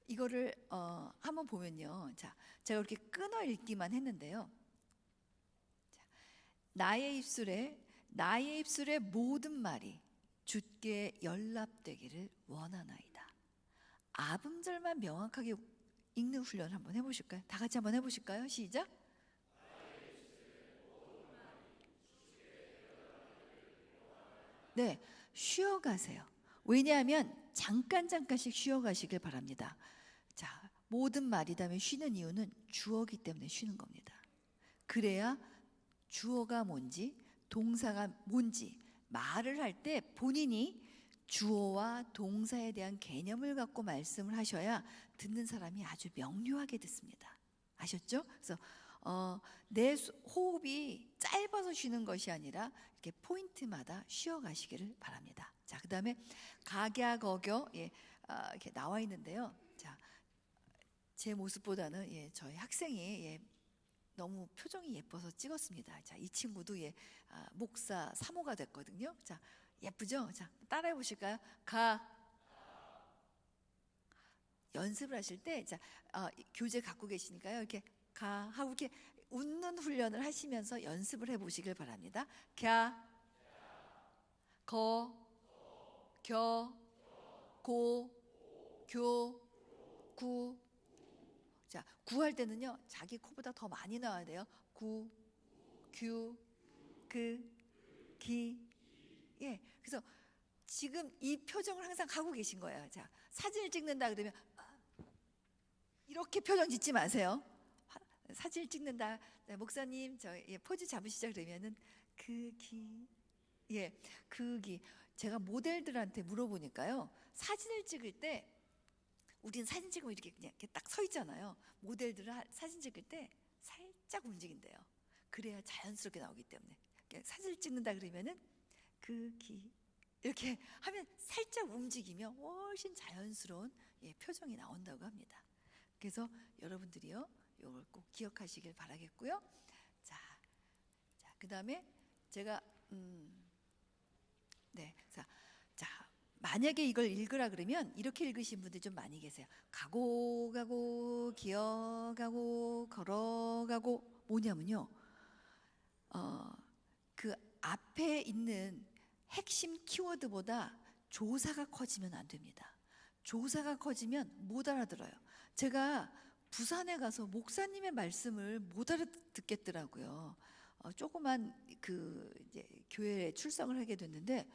Speaker 1: 이거를 한번 보면요. 자, 제가 이렇게 끊어 읽기만 했는데요. 자, 나의 입술에 모든 말이 주께 연락되기를 원하나이다. 아음절만 명확하게 읽는 훈련을 한번 해보실까요? 다 같이 한번 해보실까요? 시작. 네, 쉬어가세요. 왜냐하면 잠깐씩 쉬어가시길 바랍니다. 자, 모든 말이다면 쉬는 이유는 주어기 때문에 쉬는 겁니다. 그래야 주어가 뭔지 동사가 뭔지 말을 할 때 본인이 주어와 동사에 대한 개념을 갖고 말씀을 하셔야 듣는 사람이 아주 명료하게 듣습니다. 아셨죠? 그래서 내 호흡이 짧아서 쉬는 것이 아니라 이렇게 포인트마다 쉬어가시기를 바랍니다. 자, 그 다음에 각야거겨 이렇게 나와 있는데요. 자, 제 모습보다는 저희 학생이 너무 표정이 예뻐서 찍었습니다. 자, 이 친구도 목사 3호가 됐거든요. 자, 예쁘죠? 자, 따라해 보실까요? 연습을 하실 때, 자, 교재 갖고 계시니까요. 이렇게 하고 이렇게 웃는 훈련을 하시면서 연습을 해 보시길 바랍니다. 거, 겨, 고, 교, 구. 자, 구할 때는요, 자기 코보다 더 많이 나와야 돼요. 구, 규, 그, 기. 예, 그래서 지금 이 표정을 항상 하고 계신 거예요. 자, 사진을 찍는다 그러면 이렇게 표정 짓지 마세요. 사진을 찍는다. 자, 목사님, 포즈 잡으시자 그러면은 그기, 예, 그기. 제가 모델들한테 물어보니까요, 사진을 찍을 때 우리는 사진 찍으면 이렇게 그냥 이렇게 딱 서 있잖아요. 모델들은 사진 찍을 때 살짝 움직인대요. 그래야 자연스럽게 나오기 때문에. 사진을 찍는다 그러면은 그기 이렇게 하면 살짝 움직이면 훨씬 자연스러운 표정이 나온다고 합니다. 그래서 여러분들이요, 이걸 꼭 기억하시길 바라겠고요. 자, 그다음에 제가 네, 자, 만약에 이걸 읽으라 그러면 이렇게 읽으신 분들 좀 많이 계세요. 가고 가고 기어가고 걸어가고. 뭐냐면요, 그 앞에 있는 핵심 키워드보다 조사가 커지면 안 됩니다. 조사가 커지면 못 알아들어요. 제가 부산에 가서 목사님의 말씀을 못 알아듣겠더라고요. 조그만 이제 교회에 출석을 하게 됐는데,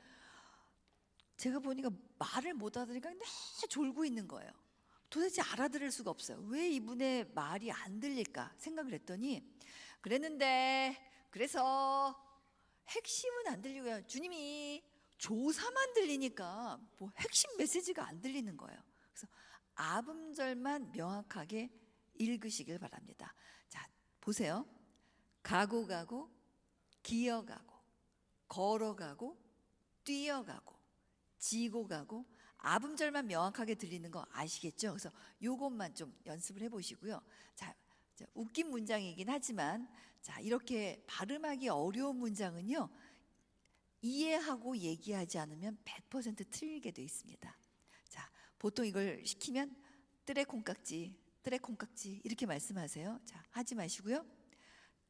Speaker 1: 제가 보니까 말을 못 알아들으니까 내 졸고 있는 거예요. 도대체 알아들을 수가 없어요. 왜 이분의 말이 안 들릴까 생각을 했더니, 그래서 핵심은 안 들리고요, 주님이 조사만 들리니까 뭐 핵심 메시지가 안 들리는 거예요. 그래서 아음절만 명확하게 읽으시길 바랍니다. 자, 보세요. 가고 가고 기어가고 걸어가고 뛰어가고 지고 가고. 아음절만 명확하게 들리는 거 아시겠죠? 그래서 요것만 좀 연습을 해보시고요. 자, 웃긴 문장이긴 하지만, 자, 이렇게 발음하기 어려운 문장은요, 이해하고 얘기하지 않으면 100% 틀리게 돼 있습니다. 자, 보통 이걸 시키면 뜨레 콩깍지 이렇게 말씀하세요. 자, 하지 마시고요.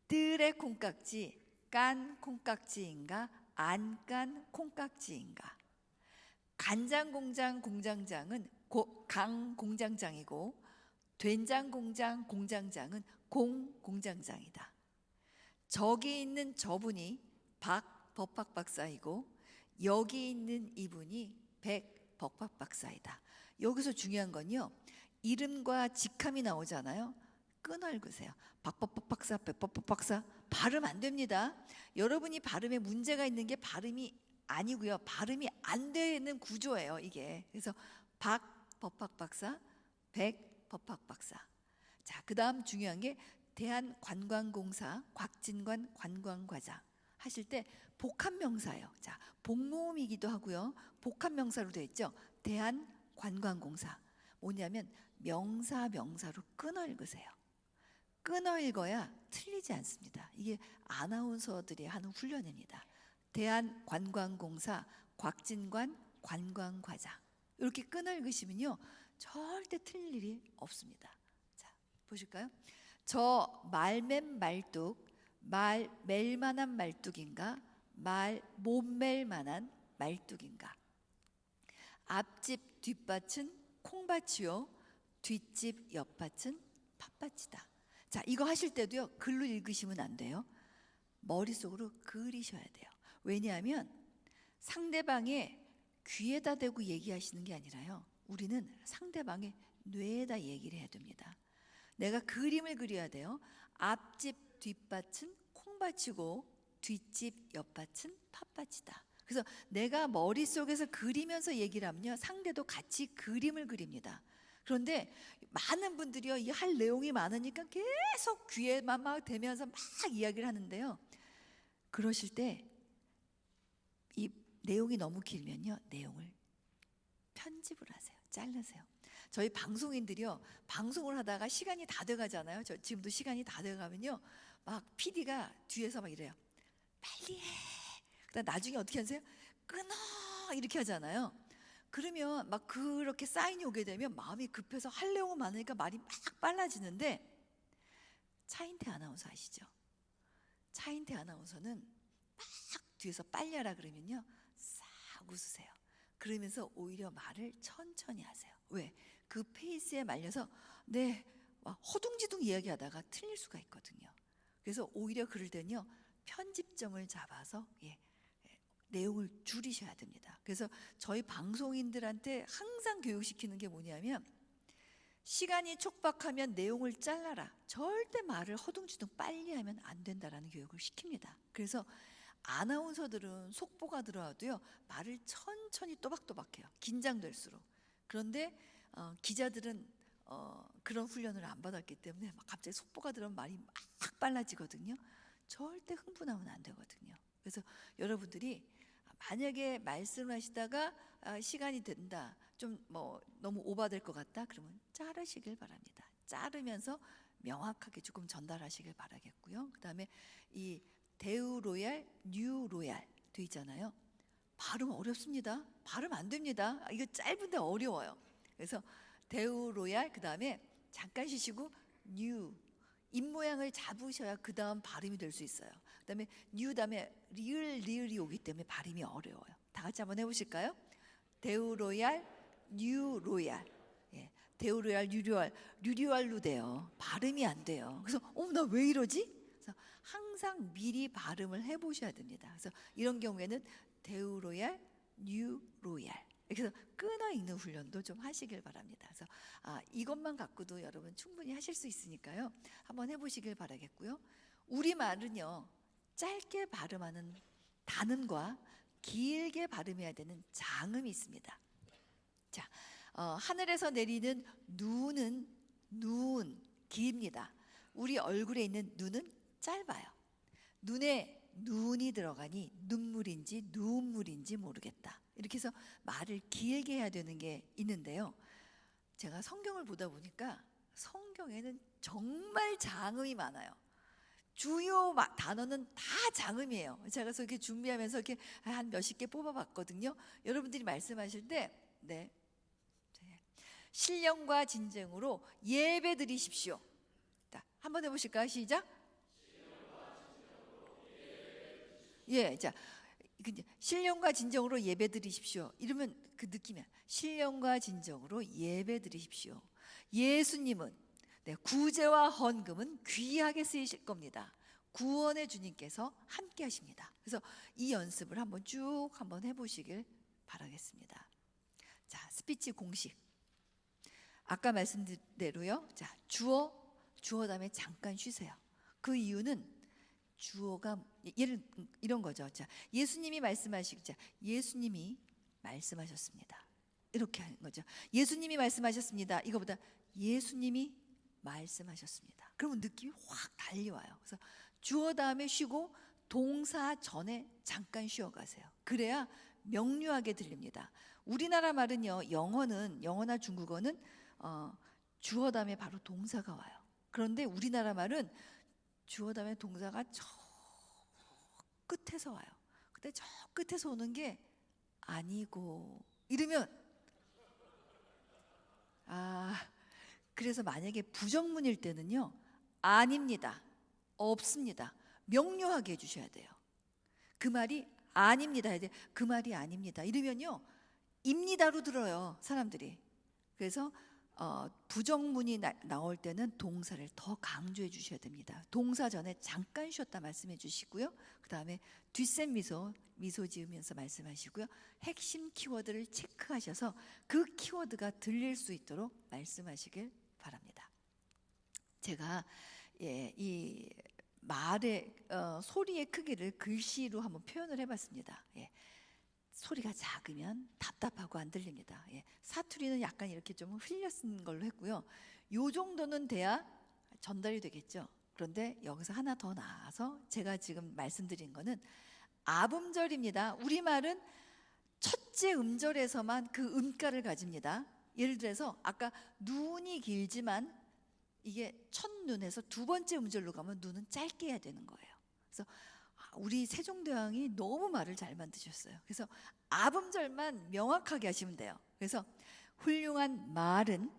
Speaker 1: 뜨레 콩깍지, 깐 콩깍지인가 안 깐 콩깍지인가. 간장 공장 공장장은 강 공장장이고, 된장 공장 공장장은 공 공장장이다. 저기 있는 저분이 박 법학 박사이고, 여기 있는 이분이 백 법학 박사이다. 여기서 중요한 건요, 이름과 직함이 나오잖아요. 끊어 읽으세요. 박법법 박사, 백법법 박사. 발음 안 됩니다. 여러분이 발음에 문제가 있는 게 발음이 아니고요, 발음이 안 되는 구조예요, 이게. 그래서 박 법학 박사, 백 법학 박사. 자, 그다음 중요한 게 대한관광공사 곽진관 관광과장 하실 때 복합명사예요. 자, 복모음이기도 하고요, 복합명사로 되어 있죠. 대한관광공사. 뭐냐면 명사로 끊어 읽으세요. 끊어 읽어야 틀리지 않습니다. 이게 아나운서들이 하는 훈련입니다. 대한관광공사 곽진관 관광과장. 이렇게 끊어 읽으시면요, 절대 틀릴 일이 없습니다. 자, 보실까요? 저 말맨 말뚝, 말 맬 만한 말뚝인가, 말 못 맬 만한 말뚝인가. 앞집 뒷밭은 콩밭이요, 뒷집 옆밭은 팥밭이다. 자, 이거 하실 때도요, 글로 읽으시면 안 돼요. 머릿속으로 그리셔야 돼요. 왜냐하면 상대방의 귀에다 대고 얘기하시는 게 아니라요, 우리는 상대방의 뇌에다 얘기를 해야 됩니다. 내가 그림을 그려야 돼요. 앞집 뒷밭은 콩밭이고 뒷집 옆밭은 팥밭이다. 그래서 내가 머릿속에서 그리면서 얘기를 하면요, 상대도 같이 그림을 그립니다. 그런데 많은 분들이요, 이 할 내용이 많으니까 계속 귀에만 막 대면서 막 이야기를 하는데요, 그러실 때 이 내용이 너무 길면요, 내용을 편집을 하세요. 자르세요. 저희 방송인들이요, 방송을 하다가 시간이 다 돼가잖아요. 저 지금도 시간이 다 돼가면요, 막 PD가 뒤에서 막 이래요. 빨리 해. 그다음 나중에 어떻게 하세요? 끊어 이렇게 하잖아요. 그러면 막 그렇게 사인이 오게 되면 마음이 급해서 할 내용은 많으니까 말이 막 빨라지는데, 차인태 아나운서 아시죠? 차인태 아나운서는 막 뒤에서 빨리 하라 그러면요, 싹 웃으세요. 그러면서 오히려 말을 천천히 하세요. 왜? 그 페이스에 말려서 막 허둥지둥 이야기하다가 틀릴 수가 있거든요. 그래서 오히려 그럴 때는요, 편집점을 잡아서 내용을 줄이셔야 됩니다. 그래서 저희 방송인들한테 항상 교육시키는 게 뭐냐면, 시간이 촉박하면 내용을 잘라라. 절대 말을 허둥지둥 빨리 하면 안 된다라는 교육을 시킵니다. 그래서 아나운서들은 속보가 들어와도요, 말을 천천히 또박또박해요. 긴장될수록. 그런데 기자들은 그런 훈련을 안 받았기 때문에 막 갑자기 속보가 들어오면 말이 막 빨라지거든요. 절대 흥분하면 안 되거든요. 그래서 여러분들이 만약에 말씀을 하시다가 시간이 된다, 좀 너무 오버될 것 같다, 그러면 자르시길 바랍니다. 자르면서 명확하게 조금 전달하시길 바라겠고요. 그 다음에 이 대우 로얄, 뉴 로얄 돼 있잖아요. 발음 어렵습니다. 발음 안 됩니다. 이거 짧은데 어려워요. 그래서 대우 로얄, 그 다음에 잠깐 쉬시고 뉴, 입 모양을 잡으셔야 그 다음 발음이 될 수 있어요. 그 다음에 뉴 다음에 리을이 오기 때문에 발음이 어려워요. 다 같이 한번 해보실까요? 대우 로얄, 뉴 로얄. 대우 로얄, 뉴로얄로 돼요. 발음이 안 돼요. 그래서 나 왜 이러지? 그래서 항상 미리 발음을 해보셔야 됩니다. 그래서 이런 경우에는 대우 로얄, 뉴 로얄. 그래서 끊어 읽는 훈련도 좀 하시길 바랍니다. 그래서 이것만 갖고도 여러분 충분히 하실 수 있으니까요. 한번 해보시길 바라겠고요. 우리말은요, 짧게 발음하는 단음과 길게 발음해야 되는 장음이 있습니다. 자, 하늘에서 내리는 눈은 깁니다. 우리 얼굴에 있는 눈은 짧아요. 눈에 눈이 들어가니 눈물인지 눈물인지 모르겠다. 이렇게 해서 말을 길게 해야 되는 게 있는데요. 제가 성경을 보다 보니까 성경에는 정말 장음이 많아요. 주요 단어는 다 장음이에요. 제가 그래서 이렇게 준비하면서 이렇게 한 몇십 개 뽑아봤거든요. 여러분들이 말씀하실 때, 신령과 진정으로 예배 드리십시오. 자, 한번 해보실까요? 시작. 자, 신령과 진정으로 예배 드리십시오. 이러면 그 느낌이야. 신령과 진정으로 예배 드리십시오. 예수님은 구제와 헌금은 귀하게 쓰이실 겁니다. 구원의 주님께서 함께 하십니다. 그래서 이 연습을 한번 해보시길 바라겠습니다. 자, 스피치 공식. 아까 말씀대로요. 자, 주어 다음에 잠깐 쉬세요. 그 이유는 주어가 이런 거죠. 자, 예수님이 예수님이 말씀하셨습니다. 이렇게 하는 거죠. 예수님이 말씀하셨습니다. 이거보다 예수님이 말씀하셨습니다. 그러면 느낌이 확 달려와요. 그래서 주어 다음에 쉬고 동사 전에 잠깐 쉬어가세요. 그래야 명료하게 들립니다. 우리나라 말은요, 영어나 중국어는 주어 다음에 바로 동사가 와요. 그런데 우리나라 말은 주어 다음에 동사가 저 끝에서 와요. 근데 저 끝에서 오는 게 아니고 이러면 그래서 만약에 부정문일 때는요, 아닙니다, 없습니다, 명료하게 해주셔야 돼요. 그 말이 아닙니다 해야 돼. 그 말이 아닙니다 이러면요, 입니다로 들어요, 사람들이. 그래서 부정문이 나올 때는 동사를 더 강조해 주셔야 됩니다. 동사 전에 잠깐 쉬었다 말씀해 주시고요. 그 다음에 뒷셈 미소 지으면서 말씀하시고요. 핵심 키워드를 체크하셔서 그 키워드가 들릴 수 있도록 말씀하시길 바랍니다. 제가 이 말의 소리의 크기를 글씨로 한번 표현을 해봤습니다. 소리가 작으면 답답하고 안 들립니다. 사투리는 약간 이렇게 좀 흘려 쓴 걸로 했고요. 요 정도는 돼야 전달이 되겠죠. 그런데 여기서 하나 더 나아서 제가 지금 말씀드린 거는 아음절입니다. 우리말은 첫째 음절에서만 그 음가를 가집니다. 예를 들어서 아까 눈이 길지만 이게 첫눈에서 두 번째 음절로 가면 눈은 짧게 해야 되는 거예요. 그래서 우리 세종대왕이 너무 말을 잘 만드셨어요. 그래서 아음절만 명확하게 하시면 돼요. 그래서 훌륭한 말은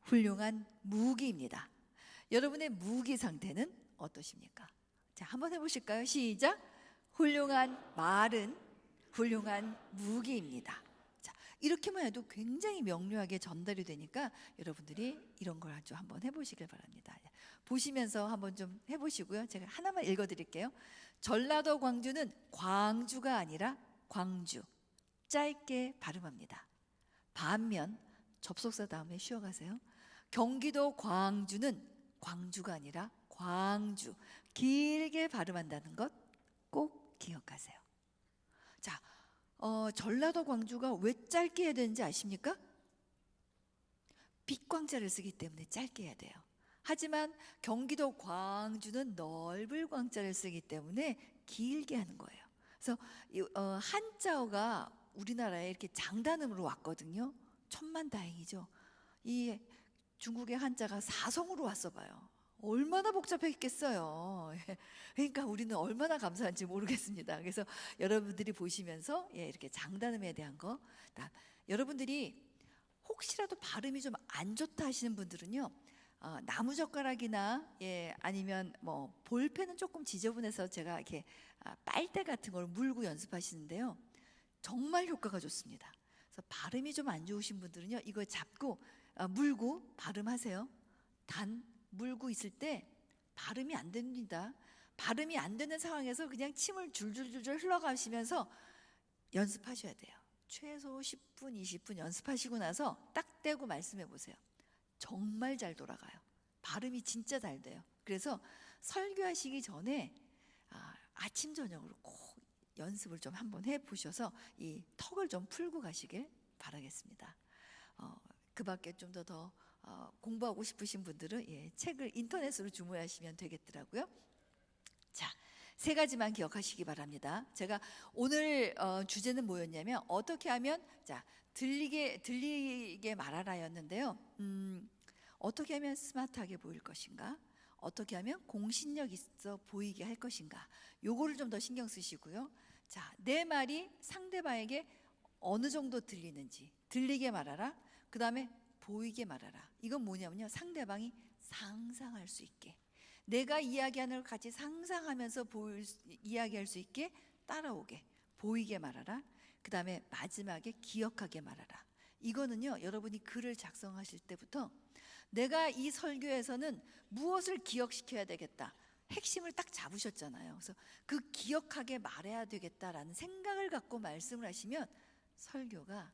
Speaker 1: 훌륭한 무기입니다. 여러분의 무기 상태는 어떠십니까? 자, 한번 해보실까요? 시작. 훌륭한 말은 훌륭한 무기입니다. 자, 이렇게만 해도 굉장히 명료하게 전달이 되니까 여러분들이 이런 걸 아주 한번 해보시길 바랍니다. 보시면서 한번 좀 해보시고요. 제가 하나만 읽어드릴게요. 전라도 광주는 광주가 아니라 광주. 짧게 발음합니다. 반면 접속사 다음에 쉬어가세요. 경기도 광주는 광주가 아니라 광주. 길게 발음한다는 것 꼭 기억하세요. 자, 전라도 광주가 왜 짧게 해야 되는지 아십니까? 빗광자를 쓰기 때문에 짧게 해야 돼요. 하지만 경기도 광주는 넓을 광자를 쓰기 때문에 길게 하는 거예요. 그래서 한자어가 우리나라에 이렇게 장단음으로 왔거든요. 천만다행이죠. 이 중국의 한자가 사성으로 왔어 봐요. 얼마나 복잡했겠어요. 그러니까 우리는 얼마나 감사한지 모르겠습니다. 그래서 여러분들이 보시면서 이렇게 장단음에 대한 거, 여러분들이 혹시라도 발음이 좀 안 좋다 하시는 분들은요, 나무젓가락이나 아니면 뭐 볼펜은 조금 지저분해서 제가 이렇게 빨대 같은 걸 물고 연습하시는데요, 정말 효과가 좋습니다. 그래서 발음이 좀 안 좋으신 분들은요, 이걸 잡고 물고 발음하세요. 단 물고 있을 때 발음이 안 됩니다. 발음이 안 되는 상황에서 그냥 침을 줄줄줄줄 흘러가시면서 연습하셔야 돼요. 최소 10분, 20분 연습하시고 나서 딱 떼고 말씀해 보세요. 정말 잘 돌아가요. 발음이 진짜 잘 돼요. 그래서 설교하시기 전에 아침 저녁으로 꼭 연습을 좀 한번 해보셔서 이 턱을 좀 풀고 가시길 바라겠습니다. 그 밖에 좀 더 공부하고 싶으신 분들은 책을 인터넷으로 주문하시면 되겠더라고요. 자, 3가지만 기억하시기 바랍니다. 제가 오늘 주제는 뭐였냐면 어떻게 하면 들리게 말하라였는데요. 어떻게 하면 스마트하게 보일 것인가? 어떻게 하면 공신력 있어 보이게 할 것인가? 요거를 좀 더 신경 쓰시고요. 자, 내 말이 상대방에게 어느 정도 들리는지 들리게 말하라. 그 다음에 보이게 말하라. 이건 뭐냐면요, 상대방이 상상할 수 있게, 내가 이야기하는 걸 같이 상상하면서 이야기할 수 있게 따라오게, 보이게 말하라. 그 다음에 마지막에 기억하게 말하라. 이거는요, 여러분이 글을 작성하실 때부터 내가 이 설교에서는 무엇을 기억시켜야 되겠다, 핵심을 딱 잡으셨잖아요. 그래서 그 기억하게 말해야 되겠다라는 생각을 갖고 말씀을 하시면 설교가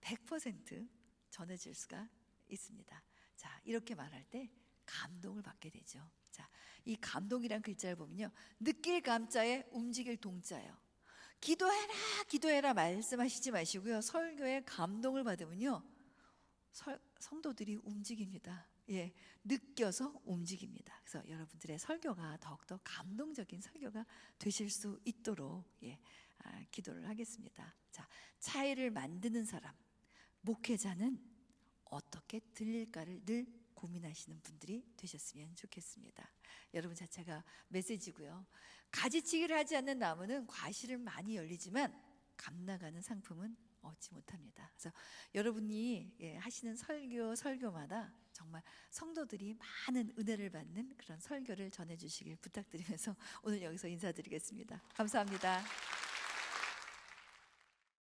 Speaker 1: 100% 전해질 수가 있습니다. 자, 이렇게 말할 때 감동을 받게 되죠. 자, 이 감동이란 글자를 보면요, 느낄 감자에 움직일 동자예요. 기도해라, 기도해라 말씀하시지 마시고요, 설교에 감동을 받으면요, 성도들이 움직입니다. 느껴서 움직입니다. 그래서 여러분들의 설교가 더욱더 감동적인 설교가 되실 수 있도록 기도를 하겠습니다. 자, 차이를 만드는 사람, 목회자는 어떻게 들릴까를 늘 고민하시는 분들이 되셨으면 좋겠습니다. 여러분 자체가 메시지고요. 가지치기를 하지 않는 나무는 과실을 많이 열리지만 감나가는 상품은 얻지 못합니다. 그래서 여러분이 하시는 설교마다 정말 성도들이 많은 은혜를 받는 그런 설교를 전해주시길 부탁드리면서 오늘 여기서 인사드리겠습니다. 감사합니다.